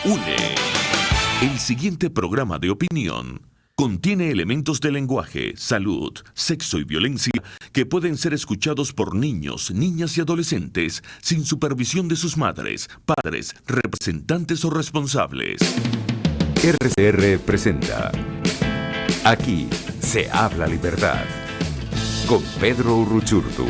une. El siguiente programa de opinión contiene elementos de lenguaje, salud, sexo y violencia que pueden ser escuchados por niños, niñas y adolescentes sin supervisión de sus madres, padres, representantes o responsables. RCR presenta Aquí se habla libertad con Pedro Uruchurtu.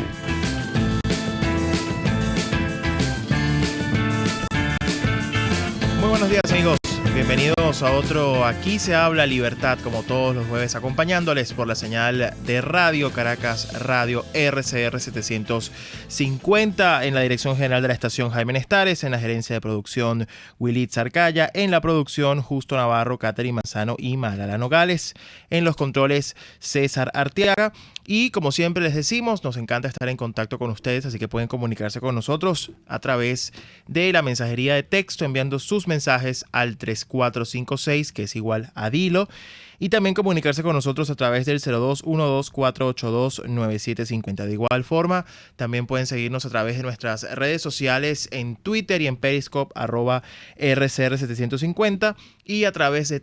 Muy buenos días, amigos. Bienvenidos a otro Aquí se habla libertad, como todos los jueves, acompañándoles por la señal de Radio Caracas, Radio RCR 750, en la dirección general de la estación Jaime Nestares, en la gerencia de producción Willy Arcaya, en la producción Justo Navarro, Catherine Manzano y Malala Nogales, en los controles César Arteaga. Y como siempre les decimos, nos encanta estar en contacto con ustedes, así que pueden comunicarse con nosotros a través de la mensajería de texto, enviando sus mensajes al 3456, que es igual a Dilo, y también comunicarse con nosotros a través del 0212-482-9750. De igual forma, también pueden seguirnos a través de nuestras redes sociales en Twitter y en Periscope, @RCR750, y a través de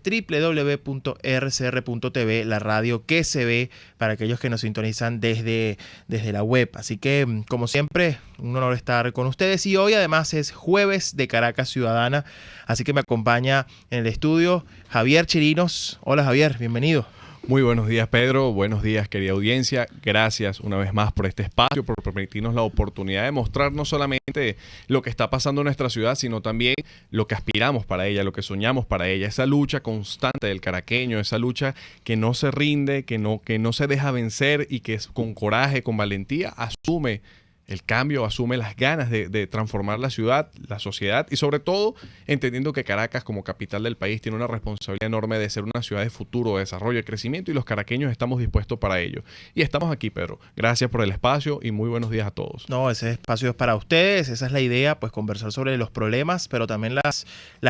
www.rcr.tv, la radio que se ve para aquellos que nos sintonizan desde la web. Así que, como siempre, un honor estar con ustedes. Y hoy además es jueves de Caracas Ciudadana, así que me acompaña en el estudio Javier Chirinos. Hola Javier, bienvenido. Muy buenos días, Pedro. Buenos días, querida audiencia. Gracias una vez más por este espacio, por permitirnos la oportunidad de mostrar no solamente lo que está pasando en nuestra ciudad, sino también lo que aspiramos para ella, lo que soñamos para ella. Esa lucha constante del caraqueño, esa lucha que no se rinde, que no se deja vencer y que con coraje, con valentía, asume el cambio, asume las ganas de transformar la ciudad, la sociedad y sobre todo entendiendo que Caracas como capital del país tiene una responsabilidad enorme de ser una ciudad de futuro, de desarrollo y crecimiento, y los caraqueños estamos dispuestos para ello. Y estamos aquí, Pedro. Gracias por el espacio y muy buenos días a todos. No, ese espacio es para ustedes, esa es la idea, pues conversar sobre los problemas, pero también las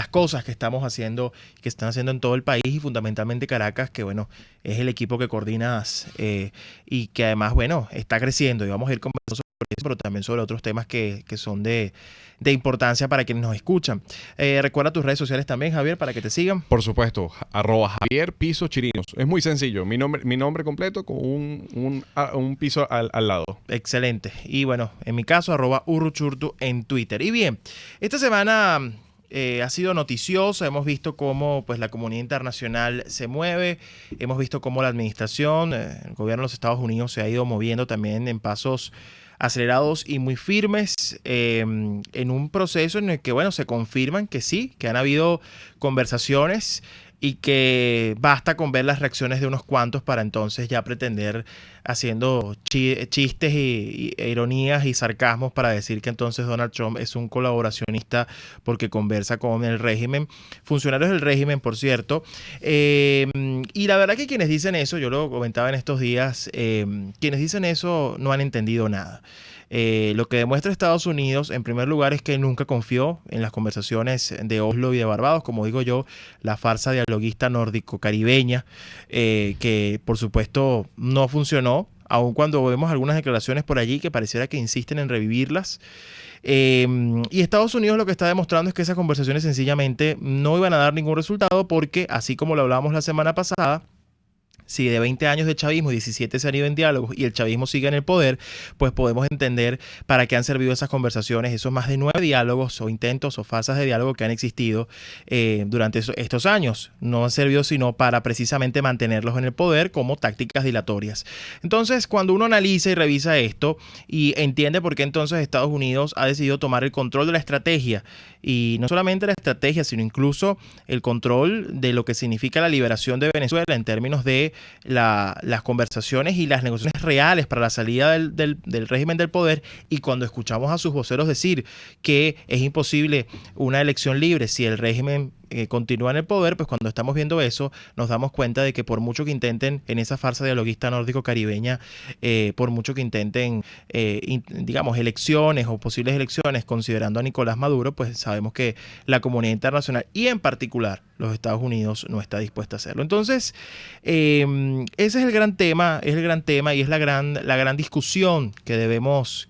cosas que estamos haciendo, que están haciendo en todo el país y fundamentalmente Caracas, que bueno, es el equipo que coordinas y que además, bueno, está creciendo, y vamos a ir conversando sobre eso, pero también sobre otros temas que son de importancia para quienes nos escuchan. Recuerda tus redes sociales también, Javier, para que te sigan. Por supuesto, @Javier Piso Chirinos. Es muy sencillo, mi nombre completo con un piso al lado. Excelente. Y bueno, en mi caso, @Uruchurtu en Twitter. Y bien, esta semana ha sido noticiosa. Hemos visto cómo pues, la comunidad internacional se mueve. Hemos visto cómo la administración, el gobierno de los Estados Unidos se ha ido moviendo también en pasos acelerados y muy firmes en un proceso en el que, bueno, se confirman que sí, que han habido conversaciones y que basta con ver las reacciones de unos cuantos para entonces ya pretender, haciendo chistes e ironías y sarcasmos, para decir que entonces Donald Trump es un colaboracionista porque conversa con el régimen, funcionarios del régimen, por cierto. Y la verdad que quienes dicen eso, yo lo comentaba en estos días, quienes dicen eso no han entendido nada. Lo que demuestra Estados Unidos, en primer lugar, es que nunca confió en las conversaciones de Oslo y de Barbados, como digo yo, la farsa dialoguista nórdico-caribeña, que por supuesto no funcionó, aun cuando vemos algunas declaraciones por allí que pareciera que insisten en revivirlas. Y Estados Unidos lo que está demostrando es que esas conversaciones sencillamente no iban a dar ningún resultado, porque así como lo hablábamos la semana pasada, si de 20 años de chavismo, 17 se han ido en diálogos y el chavismo sigue en el poder, pues podemos entender para qué han servido esas conversaciones, esos más de 9 diálogos o intentos o fases de diálogo que han existido durante estos años. No han servido sino para precisamente mantenerlos en el poder como tácticas dilatorias. Entonces, cuando uno analiza y revisa esto y entiende por qué entonces Estados Unidos ha decidido tomar el control de la estrategia, y no solamente la estrategia, sino incluso el control de lo que significa la liberación de Venezuela en términos de las conversaciones y las negociaciones reales para la salida del régimen del poder, y cuando escuchamos a sus voceros decir que es imposible una elección libre si el régimen continúa en el poder, pues cuando estamos viendo eso, nos damos cuenta de que por mucho que intenten en esa farsa dialoguista nórdico-caribeña, por mucho que intenten, digamos, elecciones o posibles elecciones considerando a Nicolás Maduro, pues sabemos que la comunidad internacional y en particular los Estados Unidos no está dispuesta a hacerlo. Entonces, ese es el gran tema y es la gran discusión que debemos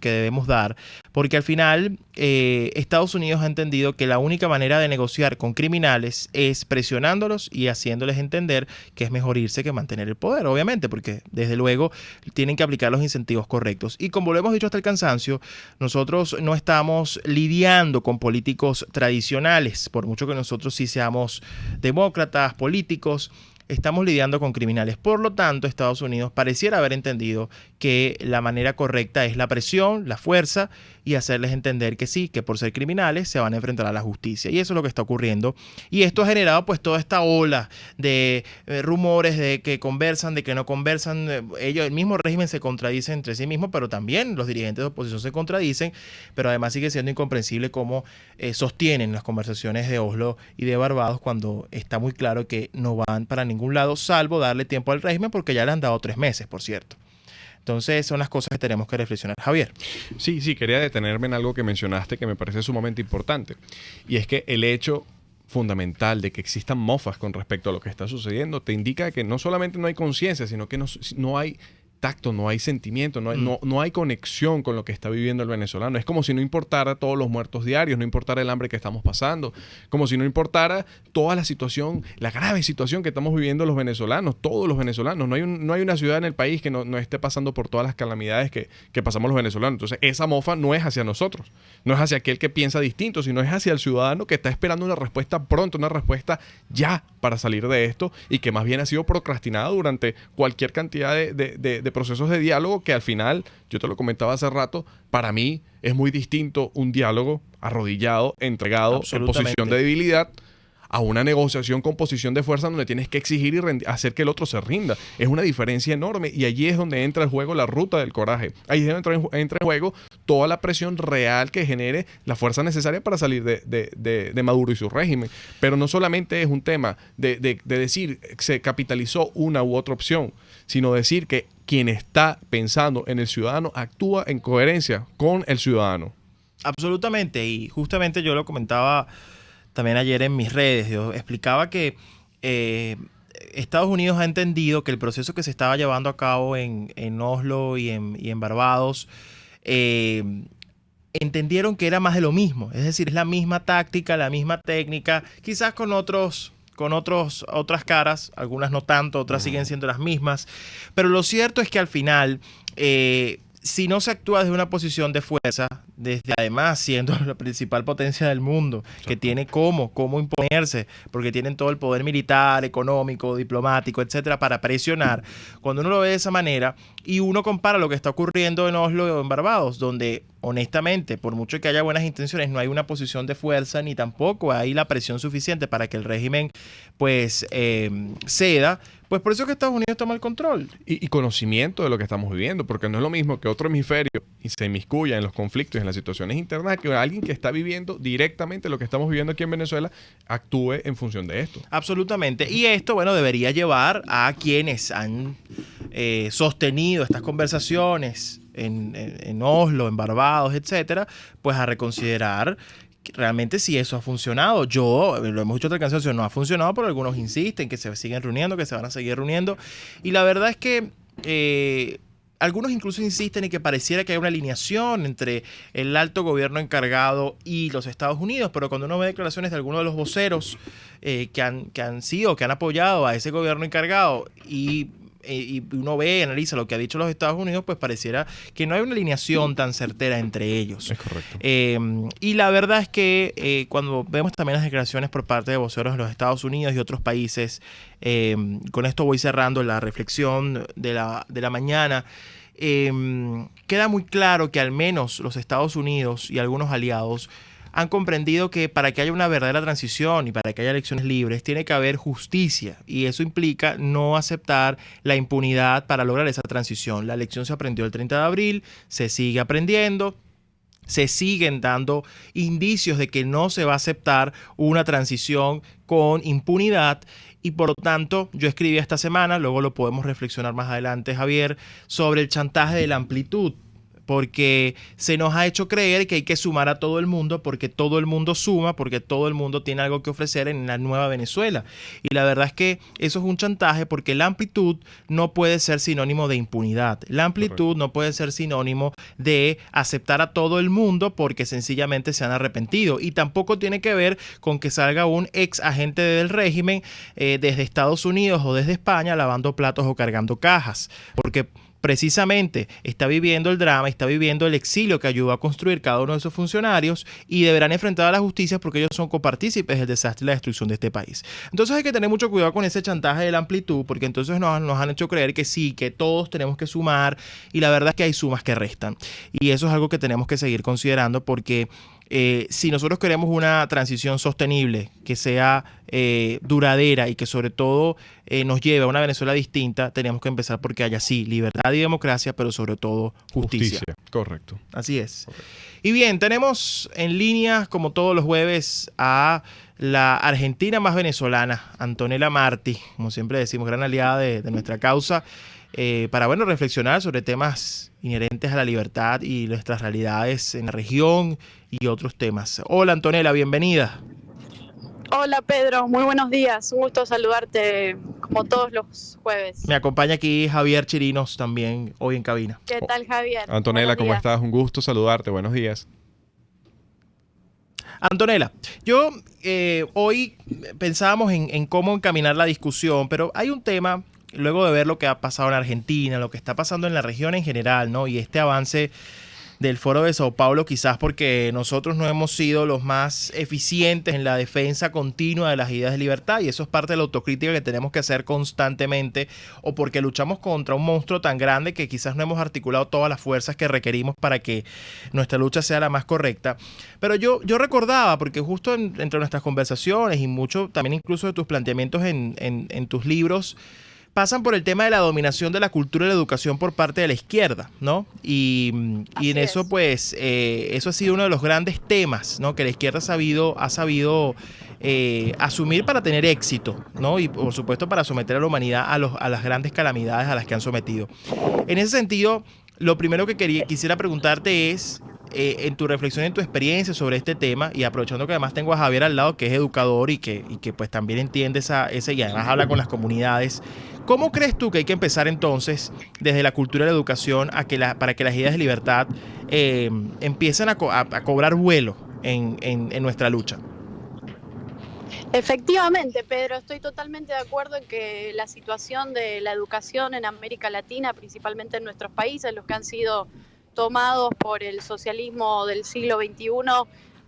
dar, porque al final Estados Unidos ha entendido que la única manera de negociar con criminales es presionándolos y haciéndoles entender que es mejor irse que mantener el poder, obviamente, porque desde luego tienen que aplicar los incentivos correctos. Y como lo hemos dicho hasta el cansancio, nosotros no estamos lidiando con políticos tradicionales, por mucho que nosotros sí seamos demócratas, políticos, estamos lidiando con criminales. Por lo tanto, Estados Unidos pareciera haber entendido que la manera correcta es la presión, la fuerza y hacerles entender que sí, que por ser criminales se van a enfrentar a la justicia. Y eso es lo que está ocurriendo. Y esto ha generado pues toda esta ola de rumores de que conversan, de que no conversan. El mismo régimen se contradice entre sí mismo, pero también los dirigentes de oposición se contradicen. Pero además sigue siendo incomprensible cómo sostienen las conversaciones de Oslo y de Barbados cuando está muy claro que no van para ningún lado, salvo darle tiempo al régimen, porque ya le han dado 3 meses, por cierto. Entonces son las cosas que tenemos que reflexionar. Javier. Sí, quería detenerme en algo que mencionaste que me parece sumamente importante. Y es que el hecho fundamental de que existan mofas con respecto a lo que está sucediendo te indica que no solamente no hay conciencia, sino que no hay tacto, no hay sentimiento, no hay conexión con lo que está viviendo el venezolano. Es como si no importara todos los muertos diarios, no importara el hambre que estamos pasando, como si no importara toda la situación, la grave situación que estamos viviendo los venezolanos, todos los venezolanos. No hay una ciudad en el país que no esté pasando por todas las calamidades que pasamos los venezolanos. Entonces, esa mofa no es hacia nosotros, no es hacia aquel que piensa distinto, sino es hacia el ciudadano que está esperando una respuesta pronto, una respuesta ya para salir de esto y que más bien ha sido procrastinada durante cualquier cantidad de procesos de diálogo que al final, yo te lo comentaba hace rato, para mí es muy distinto un diálogo arrodillado, entregado, en posición de debilidad, a una negociación con posición de fuerza donde tienes que exigir y hacer que el otro se rinda. Es una diferencia enorme y allí es donde entra en juego la ruta del coraje. Ahí es donde entra en juego toda la presión real que genere la fuerza necesaria para salir de Maduro y su régimen. Pero no solamente es un tema de decir que se capitalizó una u otra opción, sino decir que quien está pensando en el ciudadano actúa en coherencia con el ciudadano. Absolutamente, y justamente yo lo comentaba también ayer en mis redes. Yo explicaba que Estados Unidos ha entendido que el proceso que se estaba llevando a cabo en Oslo y en Barbados, entendieron que era más de lo mismo. Es decir, es la misma táctica, la misma técnica, quizás con otras caras, algunas no tanto, otras siguen siendo las mismas. Pero lo cierto es que al final, si no se actúa desde una posición de fuerza, desde además siendo la principal potencia del mundo, que tiene cómo imponerse, porque tienen todo el poder militar, económico, diplomático, etcétera, para presionar. Cuando uno lo ve de esa manera y uno compara lo que está ocurriendo en Oslo o en Barbados, donde honestamente, por mucho que haya buenas intenciones, no hay una posición de fuerza ni tampoco hay la presión suficiente para que el régimen pues ceda. Pues por eso es que Estados Unidos toma el control. Y conocimiento de lo que estamos viviendo, porque no es lo mismo que otro hemisferio y se inmiscuya en los conflictos y en las situaciones internas, que alguien que está viviendo directamente lo que estamos viviendo aquí en Venezuela actúe en función de esto. Absolutamente. Y esto, bueno, debería llevar a quienes han sostenido estas conversaciones en Oslo, en Barbados, etcétera, pues a reconsiderar realmente si eso ha funcionado. Lo hemos dicho otra canción, no ha funcionado, pero algunos insisten que se siguen reuniendo, que se van a seguir reuniendo. Y la verdad es que algunos incluso insisten en que pareciera que hay una alineación entre el alto gobierno encargado y los Estados Unidos, pero cuando uno ve declaraciones de algunos de los voceros que han apoyado a ese gobierno encargado y uno ve y analiza lo que ha dicho los Estados Unidos, pues pareciera que no hay una alineación tan certera entre ellos. Es correcto. Y la verdad es que cuando vemos también las declaraciones por parte de voceros de los Estados Unidos y otros países, con esto voy cerrando la reflexión de la mañana, queda muy claro que al menos los Estados Unidos y algunos aliados han comprendido que para que haya una verdadera transición y para que haya elecciones libres tiene que haber justicia, y eso implica no aceptar la impunidad para lograr esa transición. La elección se aprendió el 30 de abril, se sigue aprendiendo, se siguen dando indicios de que no se va a aceptar una transición con impunidad. Y por lo tanto, yo escribí esta semana, luego lo podemos reflexionar más adelante, Javier, sobre el chantaje de la amplitud, porque se nos ha hecho creer que hay que sumar a todo el mundo, porque todo el mundo suma, porque todo el mundo tiene algo que ofrecer en la nueva Venezuela. Y la verdad es que eso es un chantaje, porque la amplitud no puede ser sinónimo de impunidad. La amplitud no puede ser sinónimo de aceptar a todo el mundo porque sencillamente se han arrepentido. Y tampoco tiene que ver con que salga un ex agente del régimen desde Estados Unidos o desde España lavando platos o cargando cajas, porque precisamente está viviendo el drama, está viviendo el exilio que ayudó a construir cada uno de esos funcionarios y deberán enfrentar a la justicia porque ellos son copartícipes del desastre y la destrucción de este país. Entonces hay que tener mucho cuidado con ese chantaje de la amplitud, porque entonces nos han hecho creer que sí, que todos tenemos que sumar, y la verdad es que hay sumas que restan. Y eso es algo que tenemos que seguir considerando, porque si nosotros queremos una transición sostenible, que sea duradera y que sobre todo nos lleve a una Venezuela distinta, tenemos que empezar porque haya sí libertad y democracia, pero sobre todo justicia. Correcto. Así es. Correcto. Y bien, tenemos en línea, como todos los jueves, a la argentina más venezolana, Antonella Marti, como siempre decimos, gran aliada de nuestra causa, para reflexionar sobre temas inherentes a la libertad y nuestras realidades en la región y otros temas. Hola Antonella, bienvenida. Hola Pedro, muy buenos días, un gusto saludarte como todos los jueves. Me acompaña aquí Javier Chirinos también hoy en cabina. ¿Qué tal Javier? Antonella, ¿cómo estás? Un gusto saludarte, buenos días. Antonella, yo hoy pensábamos en cómo encaminar la discusión, pero hay un tema, luego de ver lo que ha pasado en Argentina, lo que está pasando en la región en general, ¿no? Y este avance del Foro de Sao Paulo, quizás porque nosotros no hemos sido los más eficientes en la defensa continua de las ideas de libertad, y eso es parte de la autocrítica que tenemos que hacer constantemente, o porque luchamos contra un monstruo tan grande que quizás no hemos articulado todas las fuerzas que requerimos para que nuestra lucha sea la más correcta. Pero yo recordaba, porque justo entre nuestras conversaciones y mucho también incluso de tus planteamientos en tus libros, pasan por el tema de la dominación de la cultura y la educación por parte de la izquierda, ¿no? Y en eso, pues, eso ha sido uno de los grandes temas, ¿no? Que la izquierda ha sabido asumir para tener éxito, ¿no? Y por supuesto para someter a la humanidad a las grandes calamidades a las que han sometido. En ese sentido, lo primero que quisiera preguntarte es, en tu reflexión, en tu experiencia sobre este tema, y aprovechando que además tengo a Javier al lado, que es educador y que pues también entiende ese y además habla con las comunidades, ¿cómo crees tú que hay que empezar entonces desde la cultura de la educación para que las ideas de libertad empiecen a cobrar vuelo en nuestra lucha? Efectivamente, Pedro, estoy totalmente de acuerdo en que la situación de la educación en América Latina, principalmente en nuestros países, los que han sido tomados por el socialismo del siglo XXI,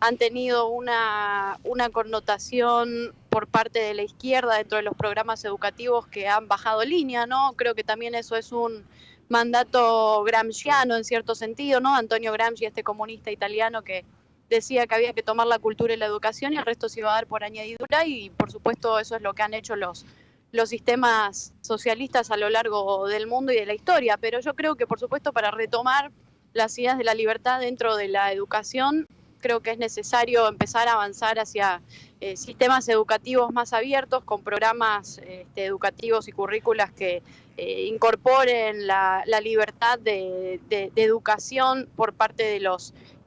han tenido una connotación por parte de la izquierda dentro de los programas educativos que han bajado línea, ¿no? Creo que también eso es un mandato gramsciano en cierto sentido, ¿no? Antonio Gramsci, este comunista italiano que decía que había que tomar la cultura y la educación y el resto se iba a dar por añadidura, y por supuesto eso es lo que han hecho los sistemas socialistas a lo largo del mundo y de la historia. Pero yo creo que por supuesto para retomar las ideas de la libertad dentro de la educación, creo que es necesario empezar a avanzar hacia sistemas educativos más abiertos, con programas educativos y currículas que incorporen la libertad de educación por parte de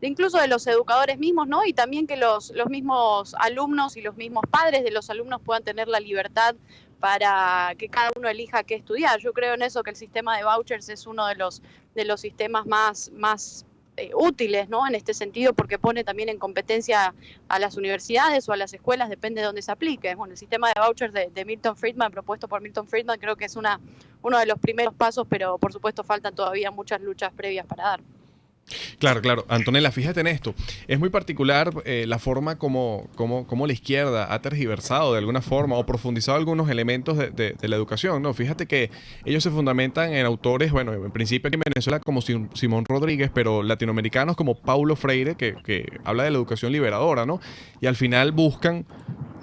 incluso de los educadores mismos, ¿no? Y también que los mismos alumnos y los mismos padres de los alumnos puedan tener la libertad para que cada uno elija qué estudiar. Yo creo en eso, que el sistema de vouchers es uno de los sistemas más útiles, ¿no? En este sentido, porque pone también en competencia a las universidades o a las escuelas, depende de dónde se aplique. Bueno, el sistema de vouchers de Milton Friedman, propuesto por Milton Friedman, creo que es uno de los primeros pasos, pero por supuesto faltan todavía muchas luchas previas para dar. Claro. Antonella, fíjate en esto. Es muy particular la forma como la izquierda ha tergiversado de alguna forma o profundizado algunos elementos de la educación, ¿no? Fíjate que ellos se fundamentan en autores, bueno, en principio aquí en Venezuela como Simón Rodríguez, pero latinoamericanos como Paulo Freire, que habla de la educación liberadora, ¿no? Y al final buscan,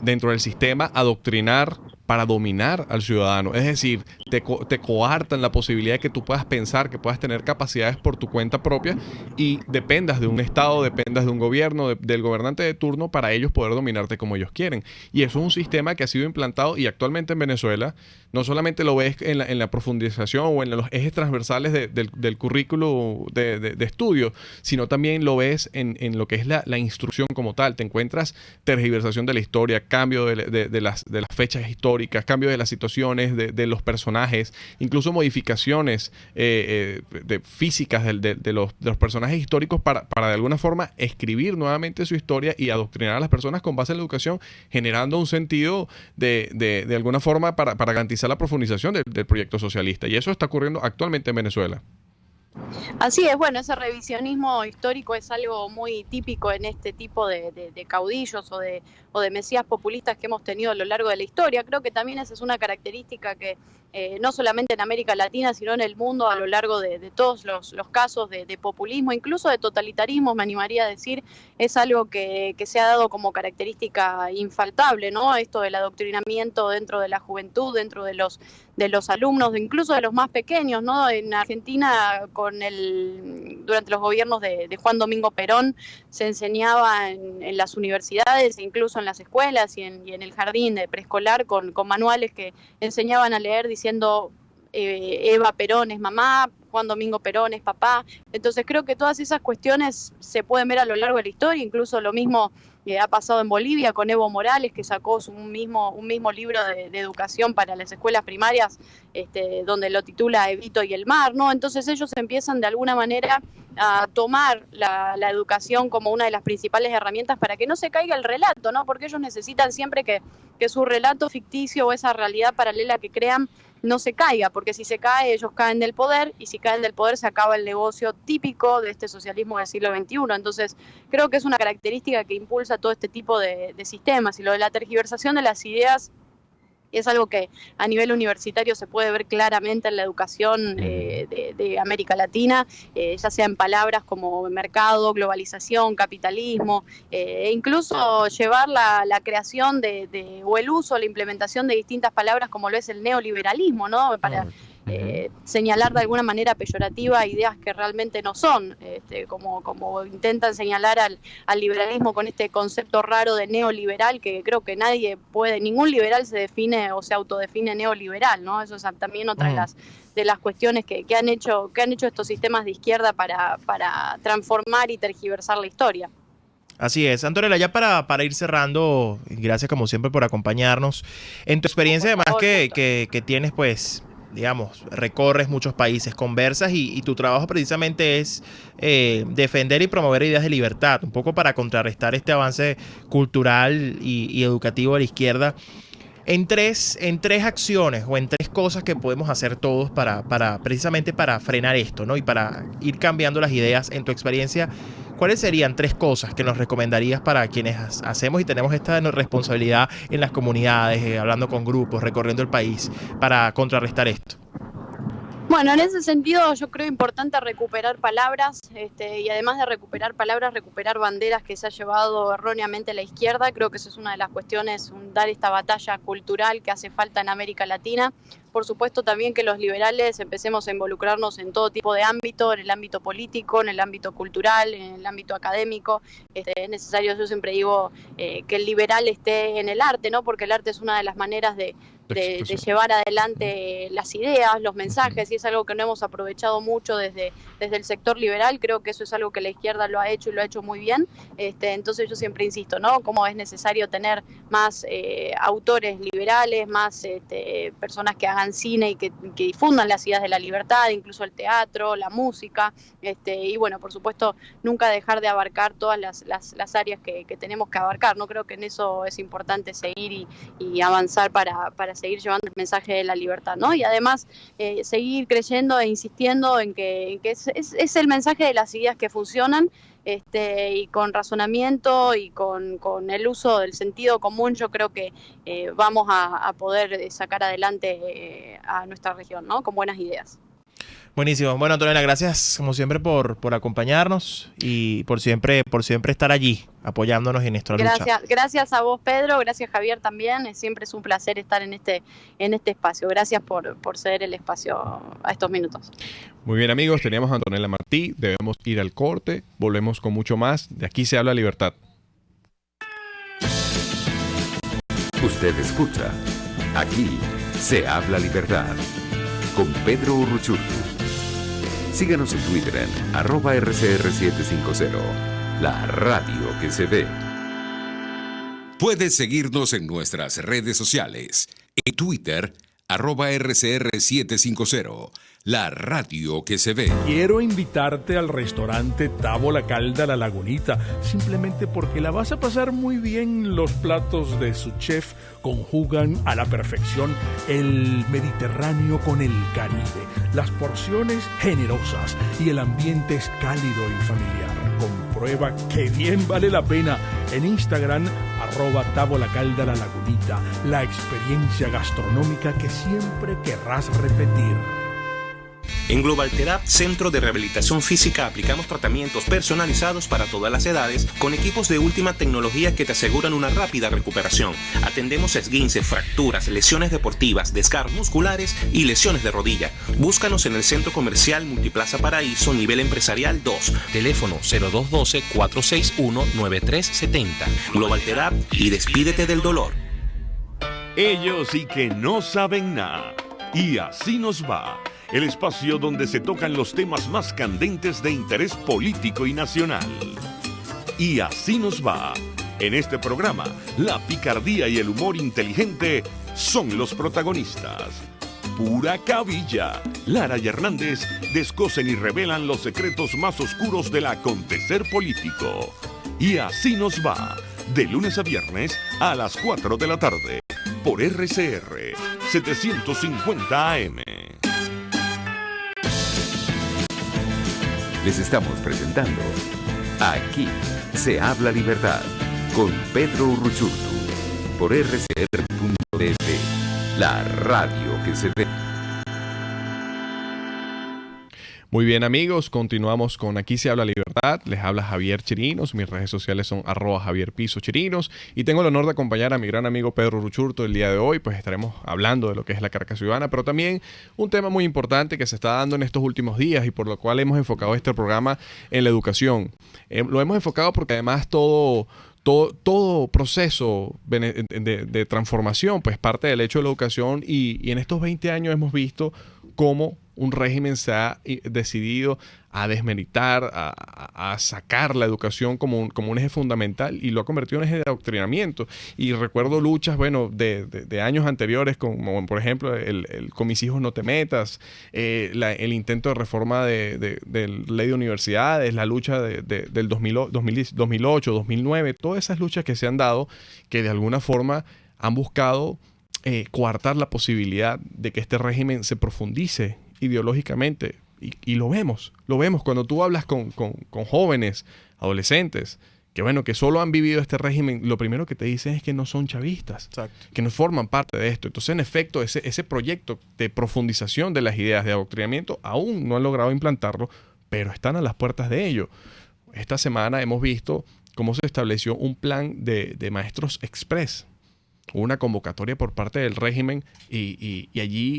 dentro del sistema, adoctrinar para dominar al ciudadano. Es decir, te coartan la posibilidad de que tú puedas pensar, que puedas tener capacidades por tu cuenta propia y dependas de un Estado, dependas de un gobierno, del gobernante de turno para ellos poder dominarte como ellos quieren. Y eso es un sistema que ha sido implantado y actualmente en Venezuela no solamente lo ves en la profundización o en los ejes transversales del currículo de estudio, sino también lo ves en lo que es la instrucción como tal. Te encuentras tergiversación de la historia, cambio de las fechas históricas, cambio de las situaciones, de los personajes, incluso modificaciones físicas de los personajes históricos para de alguna forma escribir nuevamente su historia y adoctrinar a las personas con base en la educación, generando un sentido de alguna forma para garantizar la profundización del proyecto socialista. Y eso está ocurriendo actualmente en Venezuela. Así es, bueno, ese revisionismo histórico es algo muy típico en este tipo de caudillos o de mesías populistas que hemos tenido a lo largo de la historia. Creo que también esa es una característica que no solamente en América Latina, sino en el mundo a lo largo de todos los casos de populismo, incluso de totalitarismo, me animaría a decir, es algo que se ha dado como característica infaltable, ¿no? Esto del adoctrinamiento dentro de la juventud, dentro de los alumnos, incluso de los más pequeños, ¿no? En Argentina, durante los gobiernos de Juan Domingo Perón, se enseñaba en las universidades, incluso en las escuelas y en el jardín de preescolar con manuales que enseñaban a leer diciendo Eva Perón es mamá, Juan Domingo Perón es papá. Entonces creo que todas esas cuestiones se pueden ver a lo largo de la historia, incluso lo mismo ha pasado en Bolivia con Evo Morales, que sacó un mismo libro de educación para las escuelas primarias, donde lo titula Evito y el mar, ¿no? Entonces ellos empiezan de alguna manera a tomar la educación como una de las principales herramientas para que no se caiga el relato, ¿no? Porque ellos necesitan siempre que su relato ficticio o esa realidad paralela que crean no se caiga, porque si se cae, ellos caen del poder, y si caen del poder se acaba el negocio típico de este socialismo del siglo XXI. Entonces, creo que es una característica que impulsa todo este tipo de sistemas, y lo de la tergiversación de las ideas es algo que a nivel universitario se puede ver claramente en la educación de América Latina, ya sea en palabras como mercado, globalización, capitalismo, e incluso llevar la creación o el uso, la implementación de distintas palabras como lo es el neoliberalismo, ¿no? Para señalar de alguna manera peyorativa ideas que realmente no son, como intentan señalar al liberalismo con este concepto raro de neoliberal, que creo que ningún liberal se define o se autodefine neoliberal, ¿no? Eso es también otra de las cuestiones que han hecho estos sistemas de izquierda para transformar y tergiversar la historia. Así es. Antonella, ya para ir cerrando, gracias como siempre por acompañarnos. En tu experiencia, además que tienes, pues, digamos, recorres muchos países, conversas y tu trabajo precisamente es defender y promover ideas de libertad, un poco para contrarrestar este avance cultural y educativo de la izquierda. En tres acciones o en tres cosas que podemos hacer todos precisamente para frenar esto, ¿no? Y para ir cambiando las ideas, en tu experiencia, ¿cuáles serían tres cosas que nos recomendarías para quienes hacemos y tenemos esta responsabilidad en las comunidades, hablando con grupos, recorriendo el país, para contrarrestar esto? Bueno, en ese sentido yo creo importante recuperar palabras, y además de recuperar palabras, recuperar banderas que se ha llevado erróneamente la izquierda. Creo que eso es una de las cuestiones, dar esta batalla cultural que hace falta en América Latina. Por supuesto también que los liberales empecemos a involucrarnos en todo tipo de ámbito, en el ámbito político, en el ámbito cultural, en el ámbito académico. Es necesario, yo siempre digo, que el liberal esté en el arte, ¿no? Porque el arte es una de las maneras de llevar adelante las ideas, los mensajes, y es algo que no hemos aprovechado mucho desde el sector liberal. Creo que eso es algo que la izquierda lo ha hecho y lo ha hecho muy bien. Entonces yo siempre insisto, ¿no? Cómo es necesario tener más autores liberales, más personas que hagan cine y que difundan las ideas de la libertad, incluso el teatro, la música, y bueno, por supuesto, nunca dejar de abarcar todas las áreas que tenemos que abarcar, ¿no? Creo que en eso es importante seguir y avanzar para seguir llevando el mensaje de la libertad, ¿no? Y además seguir creyendo e insistiendo en que es el mensaje de las ideas que funcionan, y con razonamiento y con el uso del sentido común, yo creo que vamos a poder sacar adelante a nuestra región, ¿no? Con buenas ideas. Buenísimo. Bueno, Antonella, gracias como siempre por acompañarnos y por siempre estar allí apoyándonos en nuestra lucha. Gracias a vos, Pedro, gracias Javier también. Siempre es un placer estar en este espacio. Gracias por ceder el espacio a estos minutos. Muy bien, amigos, teníamos a Antonella Martí, debemos ir al corte, volvemos con mucho más. De aquí se habla libertad. Usted escucha, aquí se habla libertad, con Pedro Urruchurtu. Síganos en Twitter en @RCR750, la radio que se ve. Puedes seguirnos en nuestras redes sociales. En Twitter, @RCR750, la radio que se ve. Quiero invitarte al restaurante Távola Calda La Lagunita, simplemente porque la vas a pasar muy bien. Los platos de su chef conjugan a la perfección el Mediterráneo con el Caribe. Las porciones generosas y el ambiente es cálido y familiar. Comprueba que bien vale la pena en Instagram, @Távola Calda La Lagunita, la experiencia gastronómica que siempre querrás repetir. En Global Therapy, Centro de Rehabilitación Física, aplicamos tratamientos personalizados para todas las edades con equipos de última tecnología que te aseguran una rápida recuperación. Atendemos esguinces, fracturas, lesiones deportivas, desgarros musculares y lesiones de rodilla. Búscanos en el Centro Comercial Multiplaza Paraíso, nivel empresarial 2. Teléfono 0212-461-9370. Global Therapy y despídete del dolor. Ellos sí que no saben nada. Y así nos va. El espacio donde se tocan los temas más candentes de interés político y nacional. Y así nos va. En este programa, la picardía y el humor inteligente son los protagonistas. Pura cabilla. Lara y Hernández descosen y revelan los secretos más oscuros del acontecer político. Y así nos va. De lunes a viernes a las 4 de la tarde. Por RCR 750 AM. Les estamos presentando Aquí se habla libertad con Pedro Urruchurtu por RCR.tv, la radio que se ve. Muy bien, amigos, continuamos con Aquí se habla libertad. Les habla Javier Chirinos, mis redes sociales son @JavierPisoChirinos y tengo el honor de acompañar a mi gran amigo Pedro Urruchurtu el día de hoy. Pues estaremos hablando de lo que es la Caracas Ciudadana, pero también un tema muy importante que se está dando en estos últimos días y por lo cual hemos enfocado este programa en la educación. Lo hemos enfocado porque además todo proceso de transformación pues parte del hecho de la educación y en estos 20 años hemos visto cómo un régimen se ha decidido a desmeritar, a sacar la educación como un eje fundamental y lo ha convertido en eje de adoctrinamiento. Y recuerdo luchas, bueno, de años anteriores, como por ejemplo el con mis hijos no te metas, el intento de reforma de ley de universidades, la lucha del 2008, 2009, todas esas luchas que se han dado que de alguna forma han buscado coartar la posibilidad de que este régimen se profundice ideológicamente y lo vemos cuando tú hablas con jóvenes, adolescentes que solo han vivido este régimen, lo primero que te dicen es que no son chavistas. Exacto. Que no forman parte de esto. Entonces, en efecto, ese proyecto de profundización de las ideas de adoctrinamiento aún no han logrado implantarlo, pero están a las puertas de ello. Esta semana hemos visto cómo se estableció un plan de maestros express, una convocatoria por parte del régimen y allí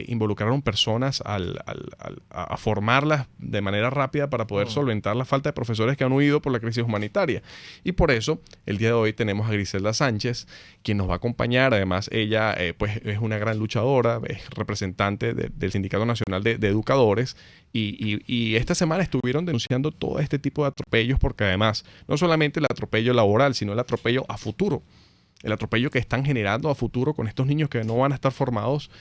involucraron personas a formarlas de manera rápida para poder solventar la falta de profesores que han huido por la crisis humanitaria. Y por eso, el día de hoy tenemos a Griselda Sánchez, quien nos va a acompañar. Además, ella pues es una gran luchadora, es representante del Sindicato Nacional de Educadores y esta semana estuvieron denunciando todo este tipo de atropellos porque además, no solamente el atropello laboral, sino el atropello a futuro. El atropello que están generando a futuro con estos niños que no van a estar formados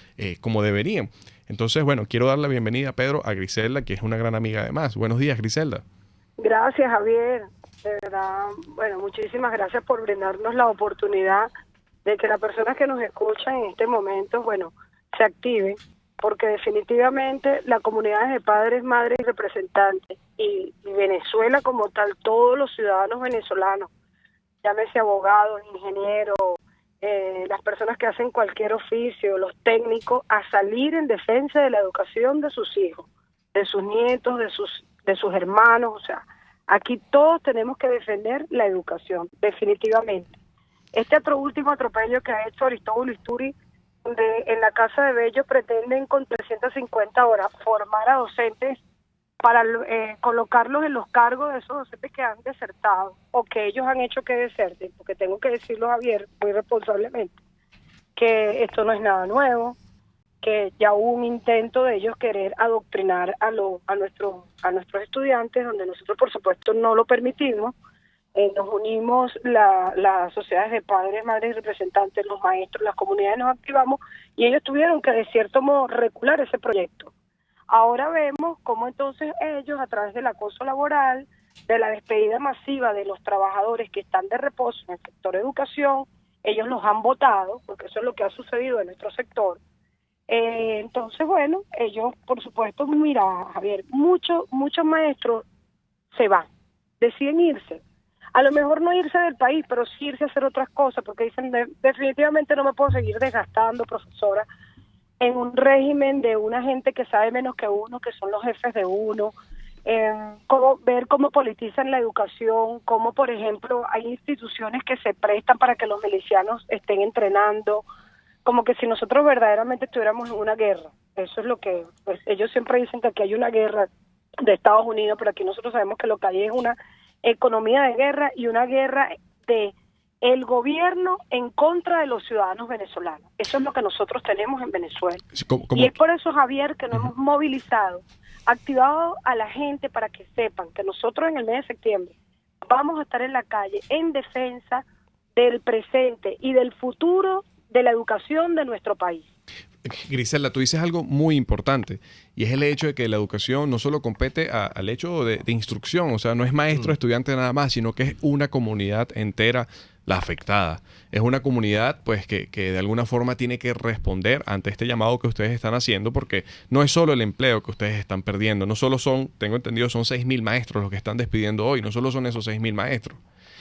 como deberían. Entonces, bueno, quiero dar la bienvenida, Pedro, a Griselda, que es una gran amiga además. Buenos días, Griselda. Gracias, Javier. De verdad, bueno, muchísimas gracias por brindarnos la oportunidad de que las personas que nos escuchan en este momento, bueno, se activen, porque definitivamente la comunidad de padres, madres y representantes y Venezuela como tal, todos los ciudadanos venezolanos, llámese abogados, ingenieros, las personas que hacen cualquier oficio, los técnicos, a salir en defensa de la educación de sus hijos. de sus nietos, de sus hermanos. O sea, aquí todos tenemos que defender la educación, definitivamente. Este último atropello que ha hecho Aristóbulo Isturi, donde en la Casa de Bello pretenden con 350 horas formar a docentes para colocarlos en los cargos de esos docentes que han desertado o que ellos han hecho que deserten, porque tengo que decirlo, Javier, muy responsablemente, que esto no es nada nuevo, que ya hubo un intento de ellos querer adoctrinar a nuestros estudiantes, donde nosotros por supuesto no lo permitimos. Nos unimos las sociedades de padres, madres y representantes, los maestros, las comunidades, nos activamos y ellos tuvieron que de cierto modo recular ese proyecto. Ahora vemos cómo entonces ellos, a través del acoso laboral, de la despedida masiva de los trabajadores que están de reposo en el sector educación, ellos los han votado, porque eso es lo que ha sucedido en nuestro sector. Entonces, bueno, ellos, por supuesto, mira, Javier, muchos maestros se van, deciden irse. A lo mejor no irse del país, pero sí irse a hacer otras cosas, porque dicen, definitivamente no me puedo seguir desgastando, profesora, en un régimen de una gente que sabe menos que uno, que son los jefes de uno, ver cómo politizan la educación, cómo, por ejemplo, hay instituciones que se prestan para que los milicianos estén entrenando, como que si nosotros verdaderamente estuviéramos en una guerra. Eso es lo que, pues ellos siempre dicen que aquí hay una guerra de Estados Unidos, pero aquí nosotros sabemos que lo que hay es una economía de guerra y una guerra de el gobierno en contra de los ciudadanos venezolanos. Eso es lo que nosotros tenemos en Venezuela. Y es por eso, Javier, que nos hemos movilizado, activado a la gente para que sepan que nosotros en el mes de septiembre vamos a estar en la calle en defensa del presente y del futuro de la educación de nuestro país. Griselda, tú dices algo muy importante y es el hecho de que la educación no solo compete al hecho de instrucción, o sea, no es maestro, estudiante nada más, sino que es una comunidad entera la afectada. Es una comunidad pues que de alguna forma tiene que responder ante este llamado que ustedes están haciendo, porque no es solo el empleo que ustedes están perdiendo, no solo son, tengo entendido, son 6.000 maestros los que están despidiendo hoy, no solo son esos 6.000 maestros.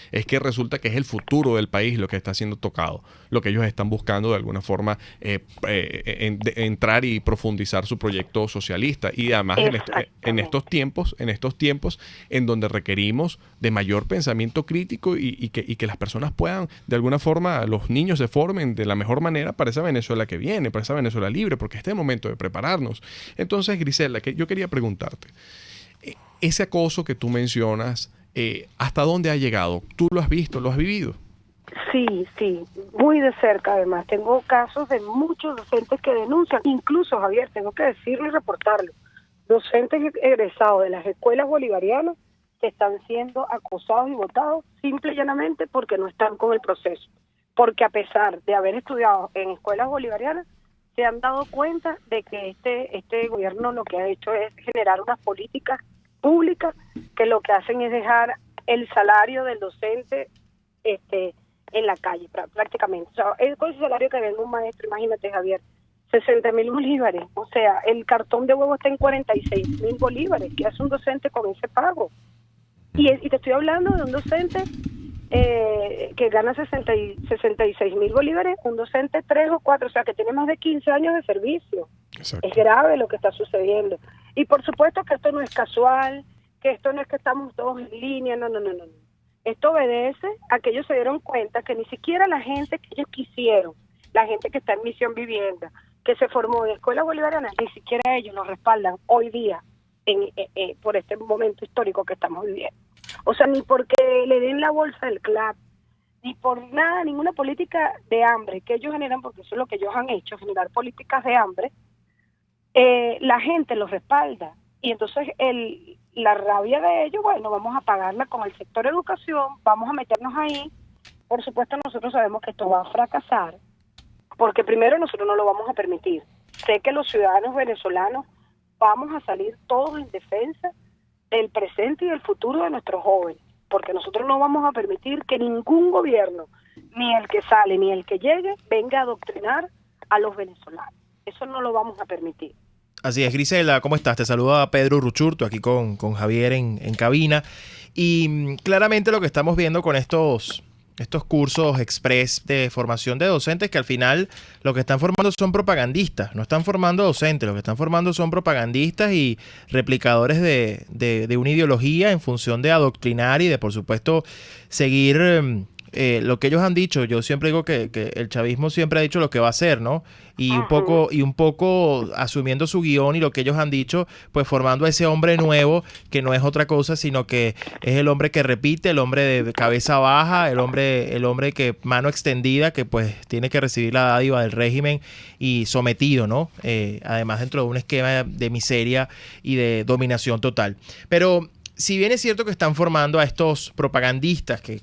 Es que resulta que es el futuro del país lo que está siendo tocado, lo que ellos están buscando de alguna forma entrar y profundizar su proyecto socialista, y además en estos tiempos en donde requerimos de mayor pensamiento crítico y que las personas puedan de alguna forma, los niños se formen de la mejor manera para esa Venezuela que viene, para esa Venezuela libre, porque este es el momento de prepararnos. Entonces, Griselda, que yo quería preguntarte, ese acoso que tú mencionas, ¿hasta dónde ha llegado? ¿Tú lo has visto, lo has vivido? Sí, muy de cerca además. Tengo casos de muchos docentes que denuncian, incluso, Javier, tengo que decirlo y reportarlo, docentes egresados de las escuelas bolivarianas que están siendo acosados y votados simple y llanamente porque no están con el proceso. Porque a pesar de haber estudiado en escuelas bolivarianas, se han dado cuenta de que este gobierno lo que ha hecho es generar unas políticas públicas que lo que hacen es dejar el salario del docente en la calle prácticamente. O sea, con ese salario que gana un maestro, imagínate, Javier, 60.000 bolívares. O sea, el cartón de huevo está en 46.000 bolívares. ¿Qué hace un docente con ese pago? Y te estoy hablando de un docente que gana 66.000 bolívares, un docente 3 o 4, o sea, que tiene más de 15 años de servicio. Exacto. Es grave lo que está sucediendo. Y por supuesto que esto no es casual, que esto no es que estamos todos en línea, no. Esto obedece a que ellos se dieron cuenta que ni siquiera la gente que ellos quisieron, la gente que está en Misión Vivienda, que se formó de escuelas bolivarianas, ni siquiera ellos lo respaldan hoy día por este momento histórico que estamos viviendo. O sea, ni porque le den la bolsa del CLAP, ni por nada, ninguna política de hambre que ellos generan, porque eso es lo que ellos han hecho, generar políticas de hambre, la gente los respalda. Y entonces la rabia de ellos, bueno, vamos a pagarla con el sector educación, vamos a meternos ahí. Por supuesto, nosotros sabemos que esto va a fracasar, porque primero nosotros no lo vamos a permitir. Sé que los ciudadanos venezolanos vamos a salir todos en defensa del presente y del futuro de nuestros jóvenes, porque nosotros no vamos a permitir que ningún gobierno, ni el que sale ni el que llegue, venga a adoctrinar a los venezolanos. Eso no lo vamos a permitir. Así es, Griselda, ¿cómo estás? Te saluda Pedro Urruchurtu aquí con Javier en cabina. Y claramente lo que estamos viendo con estos estos cursos express de formación de docentes que al final lo que están formando son propagandistas, no están formando docentes, lo que están formando son propagandistas y replicadores de una ideología en función de adoctrinar y de, por supuesto, seguir lo que ellos han dicho. Yo siempre digo que el chavismo siempre ha dicho lo que va a hacer, ¿no? Y un poco asumiendo su guión y lo que ellos han dicho, pues formando a ese hombre nuevo que no es otra cosa, sino que es el hombre que repite, el hombre de cabeza baja, el hombre que mano extendida, que pues tiene que recibir la dádiva del régimen y sometido, ¿no? Además dentro de un esquema de miseria y de dominación total. Pero si bien es cierto que están formando a estos propagandistas que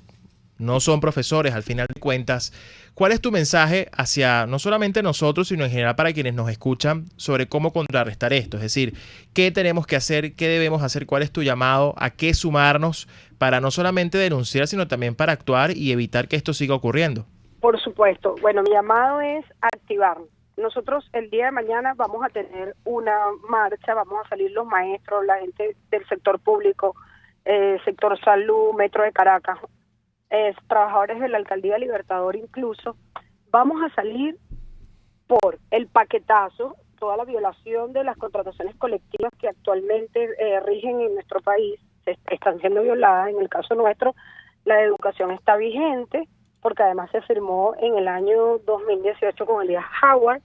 no son profesores al final de cuentas, ¿cuál es tu mensaje hacia no solamente nosotros, sino en general para quienes nos escuchan sobre cómo contrarrestar esto? Es decir, ¿qué tenemos que hacer? ¿Qué debemos hacer? ¿Cuál es tu llamado? ¿A qué sumarnos para no solamente denunciar, sino también para actuar y evitar que esto siga ocurriendo? Por supuesto. Bueno, mi llamado es activarnos. Nosotros el día de mañana vamos a tener una marcha, vamos a salir los maestros, la gente del sector público, sector salud, Metro de Caracas, trabajadores de la Alcaldía Libertador incluso. Vamos a salir por el paquetazo, toda la violación de las contrataciones colectivas que actualmente rigen en nuestro país, están siendo violadas. En el caso nuestro, la educación está vigente, porque además se firmó en el año 2018 con Elias Howard.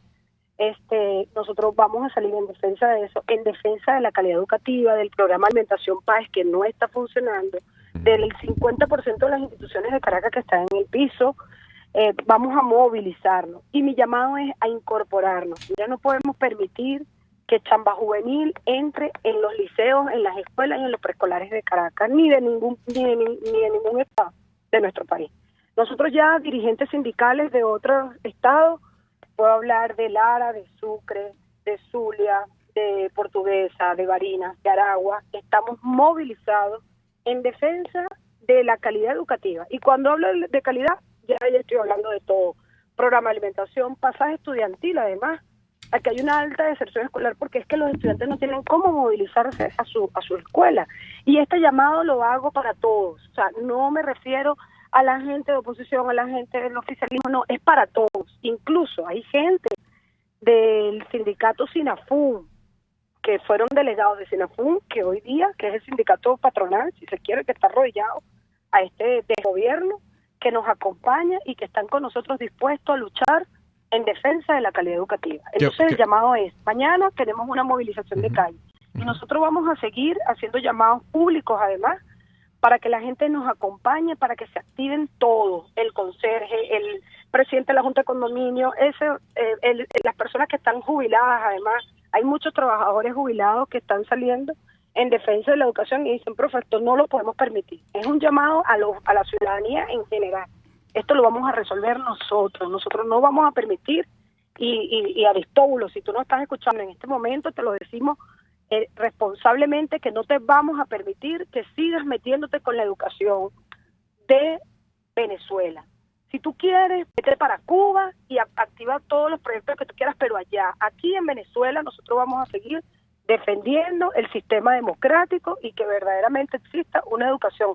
Nosotros vamos a salir en defensa de eso, en defensa de la calidad educativa, del programa Alimentación Paz, que no está funcionando, del 50% de las instituciones de Caracas que están en el piso. Vamos a movilizarnos. Y mi llamado es a incorporarnos. Ya no podemos permitir que Chamba Juvenil entre en los liceos, en las escuelas y en los preescolares de Caracas, ni de ningún estado de nuestro país. Nosotros ya, dirigentes sindicales de otros estados, puedo hablar de Lara, de Sucre, de Zulia, de Portuguesa, de Barinas, de Aragua, estamos movilizados en defensa de la calidad educativa. Y cuando hablo de calidad, ya estoy hablando de todo. Programa de alimentación, pasaje estudiantil, además. Aquí hay una alta deserción escolar porque es que los estudiantes no tienen cómo movilizarse a su escuela. Y este llamado lo hago para todos. O sea, no me refiero a la gente de oposición, a la gente del oficialismo, no, es para todos. Incluso hay gente del sindicato SINAFUN, que fueron delegados de SINAFUN, que hoy día, que es el sindicato patronal, si se quiere, que está arrodillado a este gobierno, que nos acompaña y que están con nosotros dispuestos a luchar en defensa de la calidad educativa. Entonces el llamado es, mañana tenemos una movilización de calle, y nosotros vamos a seguir haciendo llamados públicos además, para que la gente nos acompañe, para que se activen todos, el conserje, el presidente de la Junta de Condominio, las personas que están jubiladas. Además, hay muchos trabajadores jubilados que están saliendo en defensa de la educación y dicen, profe, esto no lo podemos permitir. Es un llamado a la ciudadanía en general. Esto lo vamos a resolver nosotros no vamos a permitir, y Aristóbulo, si tú no estás escuchando en este momento, te lo decimos responsablemente, que no te vamos a permitir que sigas metiéndote con la educación de Venezuela. Si tú quieres, vete para Cuba y activa todos los proyectos que tú quieras, pero allá, aquí en Venezuela, nosotros vamos a seguir defendiendo el sistema democrático y que verdaderamente exista una educación